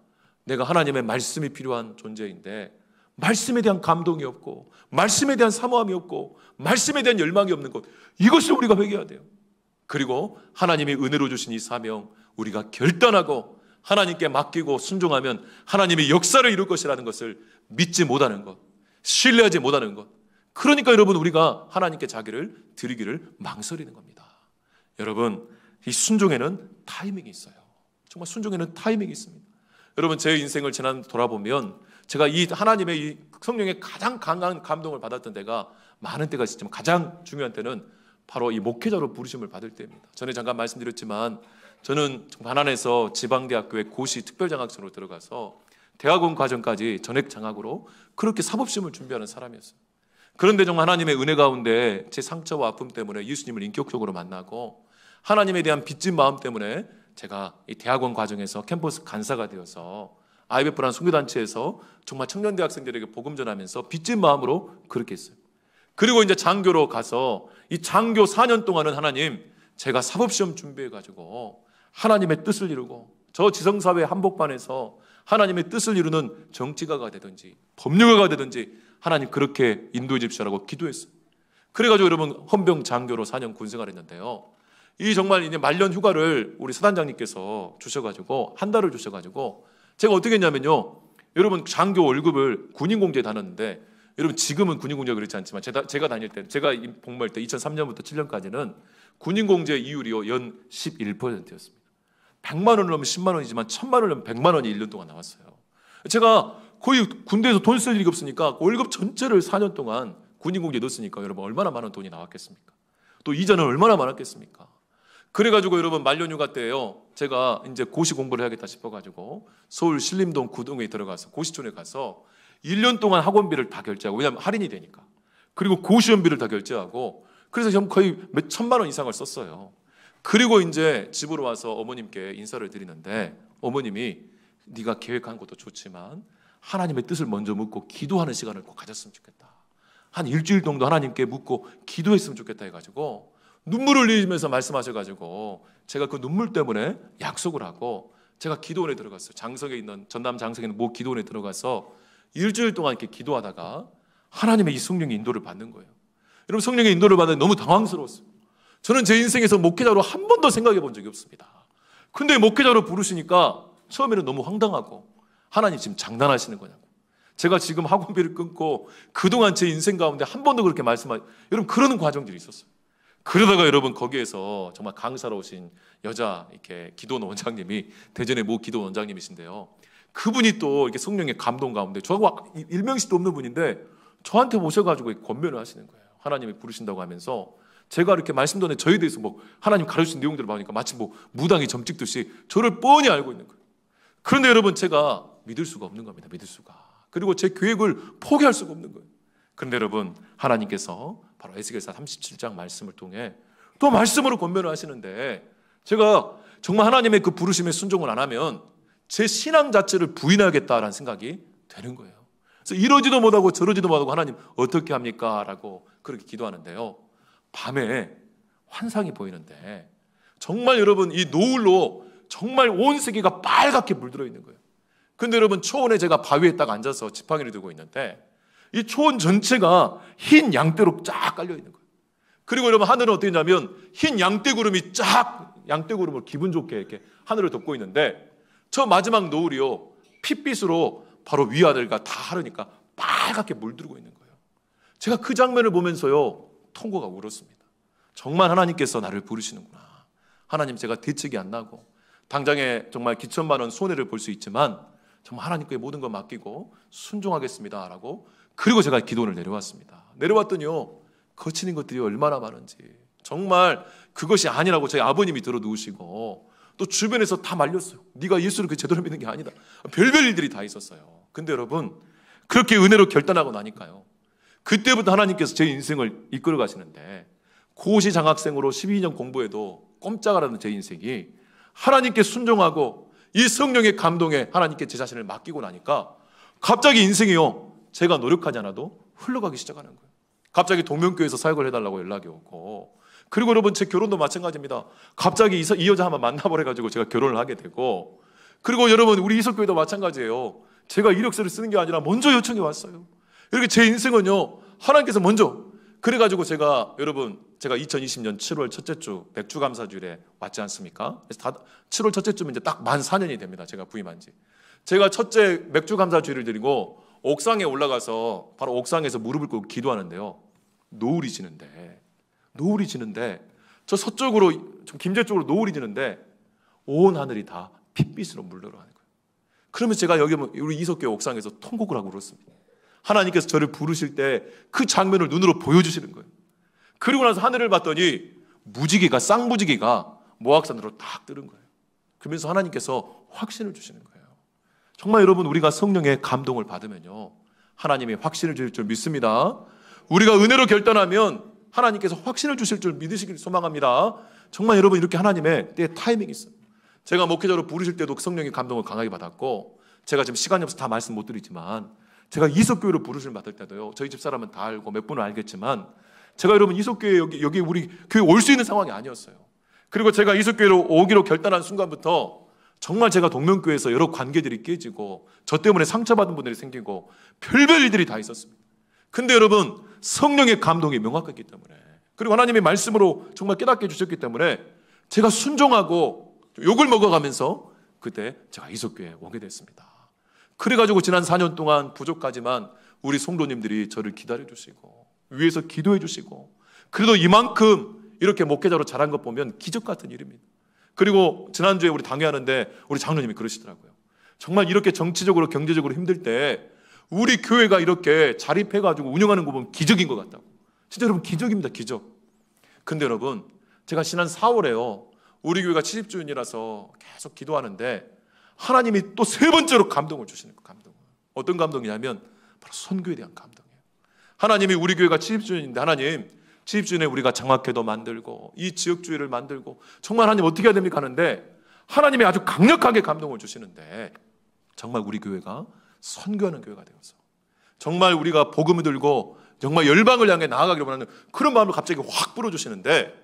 내가 하나님의 말씀이 필요한 존재인데 말씀에 대한 감동이 없고 말씀에 대한 사모함이 없고 말씀에 대한 열망이 없는 것, 이것을 우리가 회개해야 돼요. 그리고 하나님이 은혜로 주신 이 사명 우리가 결단하고 하나님께 맡기고 순종하면 하나님의 역사를 이룰 것이라는 것을 믿지 못하는 것, 신뢰하지 못하는 것. 그러니까 여러분 우리가 하나님께 자기를 드리기를 망설이는 겁니다. 여러분 이 순종에는 타이밍이 있어요. 정말 순종에는 타이밍이 있습니다. 여러분 제 인생을 지난 돌아보면 제가 이 하나님의 이 성령의 가장 강한 감동을 받았던 때가 많은 때가 있지만 가장 중요한 때는 바로 이 목회자로 부르심을 받을 때입니다. 전에 잠깐 말씀드렸지만 저는 가난해서 지방대학교에 고시 특별장학생으로 들어가서 대학원 과정까지 전액 장학으로 그렇게 사법시험을 준비하는 사람이었어요. 그런데 정말 하나님의 은혜 가운데 제 상처와 아픔 때문에 예수님을 인격적으로 만나고 하나님에 대한 빚진 마음 때문에 제가 이 대학원 과정에서 캠퍼스 간사가 되어서 IBF라는 선교단체에서 정말 청년대학생들에게 복음 전하면서 빚진 마음으로 그렇게 했어요. 그리고 이제 장교로 가서 이 장교 4년 동안은 하나님, 제가 사법시험 준비해가지고 하나님의 뜻을 이루고 저 지성사회 한복판에서 하나님의 뜻을 이루는 정치가가 되든지 법률가가 되든지 하나님 그렇게 인도해 주십시오라고 기도했어요. 그래가지고 여러분 헌병 장교로 4년 군생활을 했는데요, 이 정말 이제 말년 휴가를 우리 사단장님께서 주셔가지고 한 달을 주셔가지고 제가 어떻게 했냐면요, 여러분 장교 월급을 군인공제에 다녔는데, 여러분 지금은 군인공제가 그렇지 않지만 제가 다닐 때, 제가 복무할 때 2003년부터 7년까지는 군인공제 이율이요 연 11%였습니다. 100만 원을 넣으면 10만 원이지만 1000만 원을 넣으면 100만 원이 1년 동안 나왔어요. 제가 거의 군대에서 돈 쓸 일이 없으니까 월급 전체를 4년 동안 군인공제에 넣었으니까 여러분 얼마나 많은 돈이 나왔겠습니까? 또 이자는 얼마나 많았겠습니까? 그래가지고 여러분 말년휴가 때요, 제가 이제 고시 공부를 해야겠다 싶어가지고 서울 신림동 구동에 들어가서 고시촌에 가서 1년 동안 학원비를 다 결제하고, 왜냐하면 할인이 되니까, 그리고 고시원비를 다 결제하고, 그래서 전 거의 몇 천만 원 이상을 썼어요. 그리고 이제 집으로 와서 어머님께 인사를 드리는데 어머님이 네가 계획한 것도 좋지만 하나님의 뜻을 먼저 묻고 기도하는 시간을 꼭 가졌으면 좋겠다. 한 일주일 정도 하나님께 묻고 기도했으면 좋겠다 해가지고 눈물을 흘리면서 말씀하셔가지고 제가 그 눈물 때문에 약속을 하고 제가 기도원에 들어갔어요. 장성에 있는, 전남 장성에 있는 모 기도원에 들어가서 일주일 동안 이렇게 기도하다가 하나님의 이 성령의 인도를 받는 거예요. 여러분 성령의 인도를 받는 너무 당황스러웠어요. 저는 제 인생에서 목회자로 한 번도 생각해 본 적이 없습니다. 근데 목회자로 부르시니까 처음에는 너무 황당하고, 하나님 지금 장난하시는 거냐고, 제가 지금 학원비를 끊고 그동안 제 인생 가운데 한 번도 그렇게 여러분 그러는 과정들이 있었어요. 그러다가 여러분 거기에서 정말 강사로 오신 여자 이렇게 기도원 원장님이, 대전의 모 기도원 원장님이신데요, 그분이 또 이렇게 성령의 감동 가운데 저하고 일명식도 없는 분인데 저한테 오셔가지고 권면을 하시는 거예요. 하나님이 부르신다고 하면서 제가 이렇게 말씀도 안 해 저에 대해서 뭐 하나님 가르치신 내용들을 보니까 마치 뭐 무당이 점 찍듯이 저를 뻔히 알고 있는 거예요. 그런데 여러분 제가 믿을 수가 없는 겁니다. 믿을 수가. 그리고 제 계획을 포기할 수가 없는 거예요. 그런데 여러분 하나님께서 바로 에스겔서 37장 말씀을 통해 또 말씀으로 권면을 하시는데, 제가 정말 하나님의 그 부르심에 순종을 안 하면 제 신앙 자체를 부인하겠다라는 생각이 되는 거예요. 그래서 이러지도 못하고 저러지도 못하고 하나님 어떻게 합니까? 라고 그렇게 기도하는데요, 밤에 환상이 보이는데 정말 여러분 이 노을로 정말 온 세계가 빨갛게 물들어 있는 거예요. 근데 여러분 초원에 제가 바위에 딱 앉아서 지팡이를 들고 있는데 이 초원 전체가 흰 양떼로 쫙 깔려 있는 거예요. 그리고 여러분 하늘은 어떻게 했냐면 흰 양떼구름이 쫙 양떼구름을 기분 좋게 이렇게 하늘을 덮고 있는데 저 마지막 노을이요 핏빛으로 바로 위아래가 다 하르니까 빨갛게 물들고 있는 거예요. 제가 그 장면을 보면서요 통고가 울었습니다. 정말 하나님께서 나를 부르시는구나. 하나님, 제가 대책이 안 나고 당장에 정말 기천만 원 손해를 볼 수 있지만 정말 하나님께 모든 걸 맡기고 순종하겠습니다 라고, 그리고 제가 기도를 내려왔습니다. 내려왔더니요 거치는 것들이 얼마나 많은지, 정말 그것이 아니라고 저희 아버님이 들어 누우시고 또 주변에서 다 말렸어요. 네가 예수를 그 제대로 믿는 게 아니다. 별별 일들이 다 있었어요. 근데 여러분 그렇게 은혜로 결단하고 나니까요 그때부터 하나님께서 제 인생을 이끌어 가시는데, 고시 장학생으로 12년 공부해도 꼼짝 안 하는 제 인생이 하나님께 순종하고 이 성령의 감동에 하나님께 제 자신을 맡기고 나니까 갑자기 인생이요 제가 노력하지 않아도 흘러가기 시작하는 거예요. 갑자기 동명교회에서 사역을 해달라고 연락이 오고, 그리고 여러분 제 결혼도 마찬가지입니다. 갑자기 이 여자 한번 만나버려가지고 제가 결혼을 하게 되고, 그리고 여러분 우리 이석교회도 마찬가지예요. 제가 이력서를 쓰는 게 아니라 먼저 요청이 왔어요. 이렇게 제 인생은요 하나님께서 먼저, 그래가지고 제가 2020년 7월 첫째 주 백주감사주일에 왔지 않습니까? 그래서 7월 첫째 주면 이제 딱 만 4년이 됩니다. 제가 부임한 지. 제가 첫째 백주감사주일을 드리고 옥상에 올라가서 바로 옥상에서 무릎을 꿇고 기도하는데요. 노을이 지는데 저 서쪽으로 좀 김제 쪽으로 노을이 지는데 온 하늘이 다 핏빛으로 물들어가는 거예요. 그러면 제가 여기 우리 이석교회 옥상에서 통곡을 하고 울었습니다. 하나님께서 저를 부르실 때 그 장면을 눈으로 보여주시는 거예요. 그리고 나서 하늘을 봤더니 쌍무지개가 모악산으로 딱 뜨는 거예요. 그러면서 하나님께서 확신을 주시는 거예요. 정말 여러분 우리가 성령의 감동을 받으면요 하나님이 확신을 주실 줄 믿습니다. 우리가 은혜로 결단하면 하나님께서 확신을 주실 줄 믿으시길 소망합니다. 정말 여러분 이렇게 하나님의 때에 타이밍이 있어요. 제가 목회자로 부르실 때도 성령의 감동을 강하게 받았고, 제가 지금 시간이 없어서 다 말씀 못 드리지만 제가 이석교회로 부르심을 받을 때도요 저희 집사람은 다 알고 몇 분은 알겠지만 제가 여러분 이석교회 여기 우리 교회 올 수 있는 상황이 아니었어요. 그리고 제가 이석교회로 오기로 결단한 순간부터 정말 제가 동명교회에서 여러 관계들이 깨지고 저 때문에 상처받은 분들이 생기고 별별 일들이 다 있었습니다. 근데 여러분 성령의 감동이 명확했기 때문에, 그리고 하나님의 말씀으로 정말 깨닫게 해주셨기 때문에 제가 순종하고 욕을 먹어가면서 그때 제가 이석교회에 오게 됐습니다. 그래가지고 지난 4년 동안 부족하지만 우리 성도님들이 저를 기다려주시고 위에서 기도해주시고, 그래도 이만큼 이렇게 목회자로 자란 것 보면 기적 같은 일입니다. 그리고 지난주에 우리 당회하는데 우리 장로님이 그러시더라고요. 정말 이렇게 정치적으로 경제적으로 힘들 때 우리 교회가 이렇게 자립해가지고 운영하는 거 보면 기적인 것 같다고. 진짜 여러분 기적입니다, 기적. 근데 여러분 제가 지난 4월에요 우리 교회가 70주년이라서 계속 기도하는데 하나님이 또 세 번째로 감동을 주시는 거예요. 감동을. 어떤 감동이냐면 바로 선교에 대한 감동이에요. 하나님이 우리 교회가 70주년인데 하나님 70주년에 우리가 장학회도 만들고 이 지역주의를 만들고 정말 하나님 어떻게 해야 됩니까 하는데 하나님이 아주 강력하게 감동을 주시는데, 정말 우리 교회가 선교하는 교회가 되어서 정말 우리가 복음을 들고 정말 열방을 향해 나아가기를 원하는 그런 마음을 갑자기 확 불어주시는데,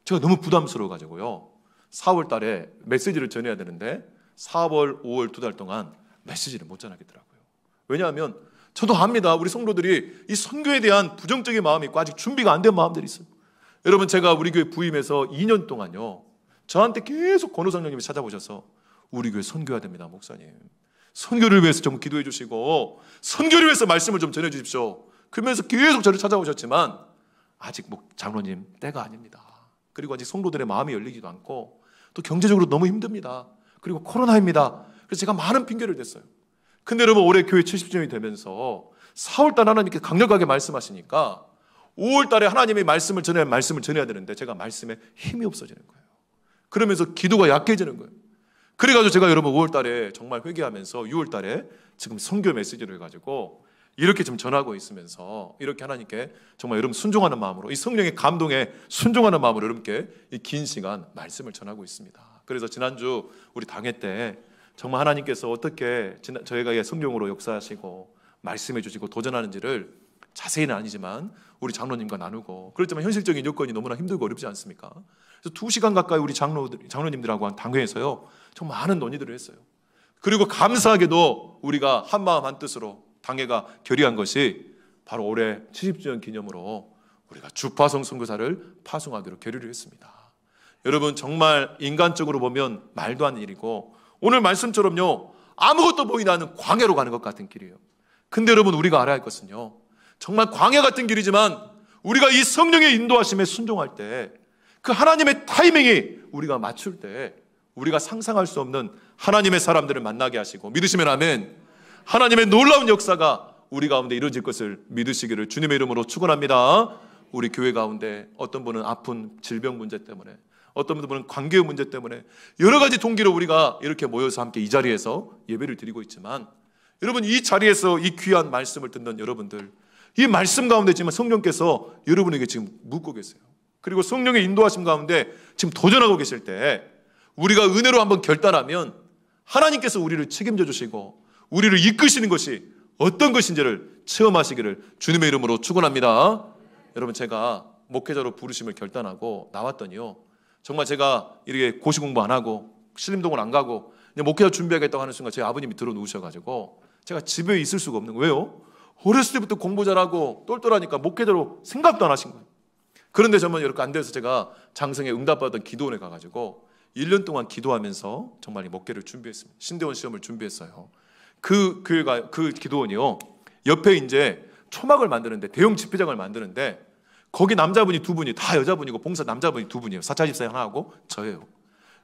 제가 너무 부담스러워가지고요 4월 달에 메시지를 전해야 되는데 4월, 5월 2달 동안 메시지를 못 전하겠더라고요. 왜냐하면 저도 압니다. 우리 성도들이 이 선교에 대한 부정적인 마음이 있고 아직 준비가 안 된 마음들이 있어요. 여러분 제가 우리 교회 부임해서 2년 동안요 저한테 계속 권호성령님이 찾아오셔서 우리 교회 선교해야 됩니다, 목사님. 선교를 위해서 좀 기도해 주시고 선교를 위해서 말씀을 좀 전해 주십시오. 그러면서 계속 저를 찾아오셨지만 아직 장로님 때가 아닙니다. 그리고 아직 성도들의 마음이 열리지도 않고 또 경제적으로 너무 힘듭니다. 그리고 코로나입니다. 그래서 제가 많은 핑계를 댔어요. 근데 여러분 올해 교회 70주년이 되면서 4월달 하나님께 강력하게 말씀하시니까 5월달에 하나님의 말씀을 전해야 되는데 제가 말씀에 힘이 없어지는 거예요. 그러면서 기도가 약해지는 거예요. 그래가지고 제가 여러분 5월달에 정말 회개하면서 6월달에 지금 선교 메시지를 해가지고 이렇게 좀 전하고 있으면서 이렇게 하나님께 정말 여러분 순종하는 마음으로 이 성령의 감동에 순종하는 마음으로 여러분께 이 긴 시간 말씀을 전하고 있습니다. 그래서 지난주 우리 당회 때 정말 하나님께서 어떻게 저희가 성령으로 역사하시고 말씀해 주시고 도전하는지를 자세히는 아니지만 우리 장로님과 나누고, 그렇지만 현실적인 여건이 너무나 힘들고 어렵지 않습니까? 그래서 2시간 가까이 우리 장로님들하고 한 당회에서요 정말 많은 논의들을 했어요. 그리고 감사하게도 우리가 한마음 한뜻으로 당회가 결의한 것이 바로 올해 70주년 기념으로 우리가 주파송 선교사를 파송하기로 결의를 했습니다. 여러분, 정말 인간적으로 보면 말도 안 되는 일이고, 오늘 말씀처럼요, 아무것도 보이지 않는 광야로 가는 것 같은 길이에요. 근데 여러분, 우리가 알아야 할 것은요, 정말 광야 같은 길이지만 우리가 이 성령의 인도하심에 순종할 때, 그 하나님의 타이밍이 우리가 맞출 때 우리가 상상할 수 없는 하나님의 사람들을 만나게 하시고, 믿으시면 아멘, 하나님의 놀라운 역사가 우리 가운데 이루어질 것을 믿으시기를 주님의 이름으로 축원합니다. 우리 교회 가운데 어떤 분은 아픈 질병 문제 때문에, 어떤 분은 관계의 문제 때문에 여러 가지 동기로 우리가 이렇게 모여서 함께 이 자리에서 예배를 드리고 있지만, 여러분, 이 자리에서 이 귀한 말씀을 듣는 여러분들, 이 말씀 가운데 지금 성령께서 여러분에게 지금 묻고 계세요. 그리고 성령의 인도하심 가운데 지금 도전하고 계실 때 우리가 은혜로 한번 결단하면 하나님께서 우리를 책임져 주시고 우리를 이끄시는 것이 어떤 것인지를 체험하시기를 주님의 이름으로 축원합니다. 여러분, 제가 목회자로 부르심을 결단하고 나왔더니요, 정말 제가 이렇게 고시 공부 안 하고 신림동을 안 가고 목회자 준비하겠다고 하는 순간 제 아버님이 들어놓으셔가지고 제가 집에 있을 수가 없는 거예요. 왜요? 어렸을 때부터 공부 잘하고 똘똘하니까 목회자로 생각도 안 하신 거예요. 그런데 정말 이렇게 안 돼서 제가 장성에 응답받았던 기도원에 가가지고 1년 동안 기도하면서 정말 이 목회를 준비했습니다. 신대원 시험을 준비했어요. 그 기도원이요, 옆에 이제 초막을 만드는데, 대형 집회장을 만드는데, 거기 남자분이 2분이 다 여자분이고 봉사 남자분이 2분이에요. 사차집사님 하나 하고 저예요.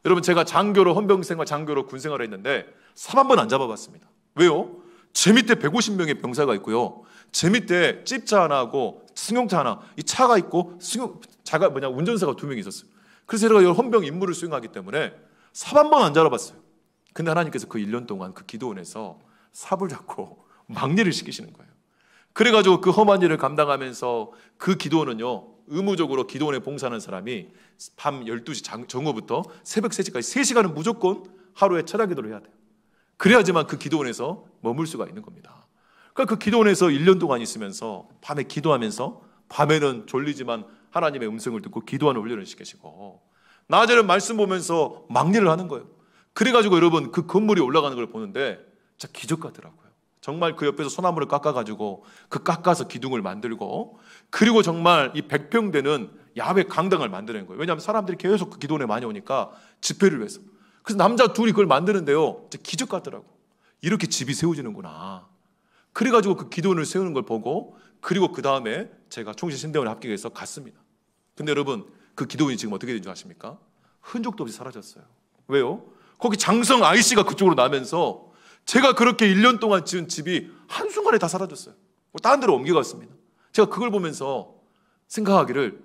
여러분, 제가 장교로 헌병생활, 장교로 군생활을 했는데 3한 번 안 잡아봤습니다. 왜요? 제 밑에 150명의 병사가 있고요, 제 밑에 찝차 하나 하고 승용차 하나, 이 차가 있고 운전사가 2명 있었어요. 그래서 제가 헌병 임무를 수행하기 때문에 삽 한 번 안 잡아봤어요. 근데 하나님께서 그 1년 동안 그 기도원에서 삽을 잡고 막리를 시키시는 거예요. 그래가지고 그 험한 일을 감당하면서 그 기도원은요, 의무적으로 기도원에 봉사하는 사람이 밤 12시 정오부터 새벽 3시까지 3시간은 무조건 하루에 철야 기도를 해야 돼요. 그래야지만 그 기도원에서 머물 수가 있는 겁니다. 그러니까 그 기도원에서 1년 동안 있으면서 밤에 기도하면서, 밤에는 졸리지만 하나님의 음성을 듣고 기도하는 훈련을 시키시고, 낮에는 말씀 보면서 막리를 하는 거예요. 그래가지고 여러분, 그 건물이 올라가는 걸 보는데 진짜 기적 같더라고요. 정말 그 옆에서 소나무를 깎아가지고 그 깎아서 기둥을 만들고, 그리고 정말 이 100평 되는 야외 강당을 만드는 거예요. 왜냐하면 사람들이 계속 그 기도원에 많이 오니까 집회를 위해서. 그래서 남자 둘이 그걸 만드는데요, 진짜 기적 같더라고. 이렇게 집이 세워지는구나. 그래가지고 그 기도원을 세우는 걸 보고, 그리고 그 다음에 제가 총신신대원에 합격해서 갔습니다. 근데 여러분, 그 기도원이 지금 어떻게 된 줄 아십니까? 흔적도 없이 사라졌어요. 왜요? 거기 장성 IC가 그쪽으로 나면서 제가 그렇게 1년 동안 지은 집이 한순간에 다 사라졌어요. 다른 데로 옮겨갔습니다. 제가 그걸 보면서 생각하기를,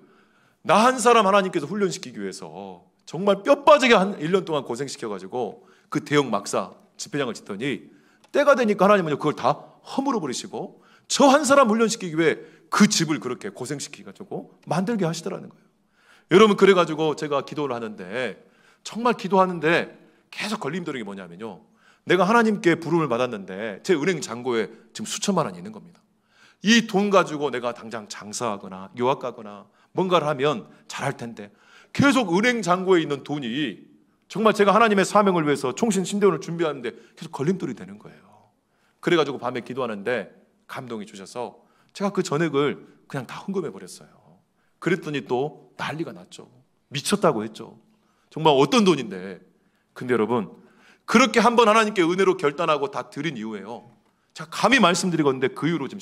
나 한 사람 하나님께서 훈련시키기 위해서 정말 뼈 빠지게 한 1년 동안 고생시켜가지고 그 대형 막사 집회장을 짓더니, 때가 되니까 하나님은 그걸 다 허물어 버리시고 저 한 사람 훈련시키기 위해 그 집을 그렇게 고생시키가지고 만들게 하시더라는 거예요. 여러분, 그래가지고 제가 기도를 하는데, 정말 기도하는데 계속 걸림돌이 뭐냐면요, 내가 하나님께 부름을 받았는데 제 은행 잔고에 지금 수천만 원이 있는 겁니다. 이 돈 가지고 내가 당장 장사하거나 유학 가거나 뭔가를 하면 잘할 텐데, 계속 은행 잔고에 있는 돈이 정말 제가 하나님의 사명을 위해서 총신신대원을 준비하는데 계속 걸림돌이 되는 거예요. 그래가지고 밤에 기도하는데 감동이 주셔서 제가 그 전액을 그냥 다 헌금해 버렸어요. 그랬더니 또 난리가 났죠. 미쳤다고 했죠. 정말 어떤 돈인데. 근데 여러분, 그렇게 한번 하나님께 은혜로 결단하고 다 드린 이후에요, 제가 감히 말씀드리건데 그 이후로 지금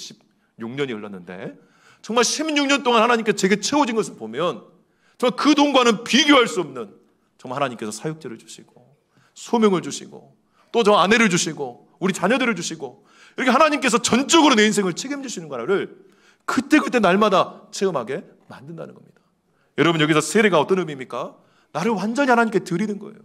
16년이 흘렀는데, 정말 16년 동안 하나님께 제게 채워진 것을 보면 정말 그 돈과는 비교할 수 없는, 정말 하나님께서 사육제를 주시고 소명을 주시고 또 저 아내를 주시고 우리 자녀들을 주시고, 이렇게 하나님께서 전적으로 내 인생을 책임지시는 거를 그때그때 날마다 체험하게 만든다는 겁니다. 여러분, 여기서 세례가 어떤 의미입니까? 나를 완전히 하나님께 드리는 거예요.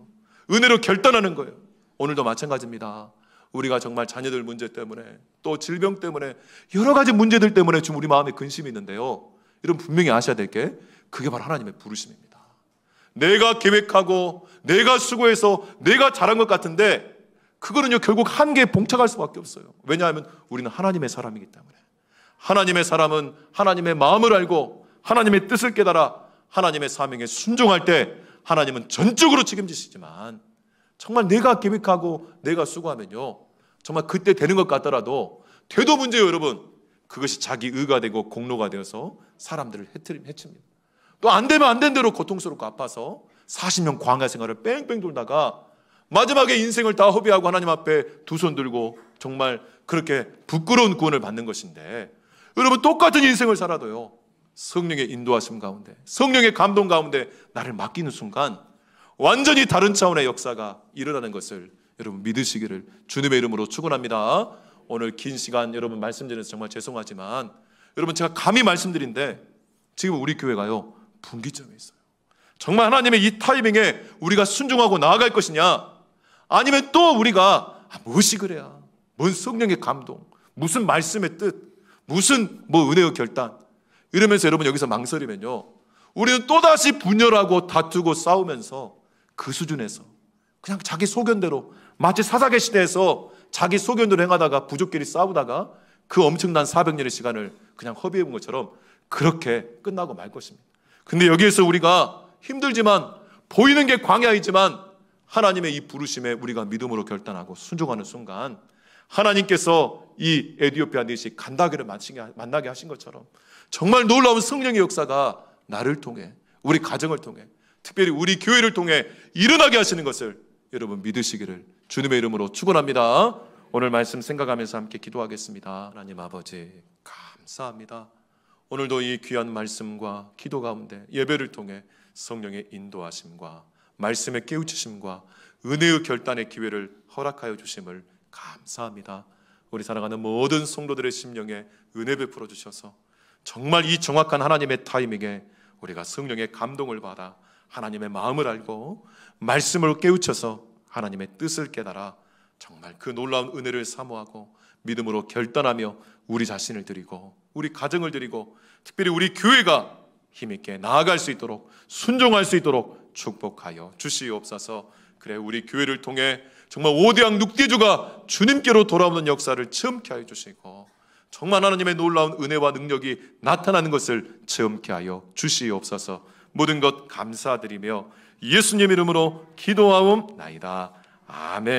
은혜로 결단하는 거예요. 오늘도 마찬가지입니다. 우리가 정말 자녀들 문제 때문에, 또 질병 때문에, 여러 가지 문제들 때문에 지금 우리 마음에 근심이 있는데요, 여러분 분명히 아셔야 될 게, 그게 바로 하나님의 부르심입니다. 내가 계획하고 내가 수고해서 내가 잘한 것 같은데 그거는요, 결국 한계에 봉착할 수밖에 없어요. 왜냐하면 우리는 하나님의 사람이기 때문에. 하나님의 사람은 하나님의 마음을 알고 하나님의 뜻을 깨달아 하나님의 사명에 순종할 때 하나님은 전적으로 책임지시지만, 정말 내가 계획하고 내가 수고하면요, 정말 그때 되는 것 같더라도 돼도 문제예요, 여러분. 그것이 자기 의가 되고 공로가 되어서 사람들을 해칩니다. 또 안 되면 안 된 대로 고통스럽고 아파서 40년 광야 생활을 뺑뺑 돌다가 마지막에 인생을 다 허비하고 하나님 앞에 두 손 들고 정말 그렇게 부끄러운 구원을 받는 것인데, 여러분 똑같은 인생을 살아도요, 성령의 인도하심 가운데, 성령의 감동 가운데 나를 맡기는 순간 완전히 다른 차원의 역사가 일어나는 것을 여러분 믿으시기를 주님의 이름으로 축원합니다. 오늘 긴 시간 여러분 말씀드려서 정말 죄송하지만, 여러분 제가 감히 말씀드린데 지금 우리 교회가요 분기점에 있어요. 정말 하나님의 이 타이밍에 우리가 순종하고 나아갈 것이냐, 아니면 또 우리가 무엇이 그래야, 뭔 성령의 감동, 무슨 말씀의 뜻, 무슨 은혜의 결단 이러면서 여러분 여기서 망설이면요, 우리는 또다시 분열하고 다투고 싸우면서 그 수준에서 그냥 자기 소견대로, 마치 사사계 시대에서 자기 소견대로 행하다가 부족끼리 싸우다가 그 엄청난 400년의 시간을 그냥 허비해본 것처럼 그렇게 끝나고 말 것입니다. 근데 여기에서 우리가 힘들지만, 보이는 게 광야이지만 하나님의 이 부르심에 우리가 믿음으로 결단하고 순종하는 순간 하나님께서 이 에티오피아 넷이 간다기를 만나게 하신 것처럼 정말 놀라운 성령의 역사가 나를 통해, 우리 가정을 통해, 특별히 우리 교회를 통해 일어나게 하시는 것을 여러분 믿으시기를 주님의 이름으로 축원합니다. 오늘 말씀 생각하면서 함께 기도하겠습니다. 하나님 아버지 감사합니다. 오늘도 이 귀한 말씀과 기도 가운데 예배를 통해 성령의 인도하심과 말씀의 깨우치심과 은혜의 결단의 기회를 허락하여 주심을 감사합니다. 우리 사랑하는 모든 성도들의 심령에 은혜 베풀어 주셔서 정말 이 정확한 하나님의 타이밍에 우리가 성령의 감동을 받아 하나님의 마음을 알고 말씀을 깨우쳐서 하나님의 뜻을 깨달아 정말 그 놀라운 은혜를 사모하고 믿음으로 결단하며 우리 자신을 드리고 우리 가정을 드리고 특별히 우리 교회가 힘있게 나아갈 수 있도록, 순종할 수 있도록 축복하여 주시옵소서. 그래 우리 교회를 통해 정말 5대양 6대주가 주님께로 돌아오는 역사를 체험케 하여 주시고 정말 하나님의 놀라운 은혜와 능력이 나타나는 것을 체험케 하여 주시옵소서. 모든 것 감사드리며 예수님 이름으로 기도하옵나이다. 아멘.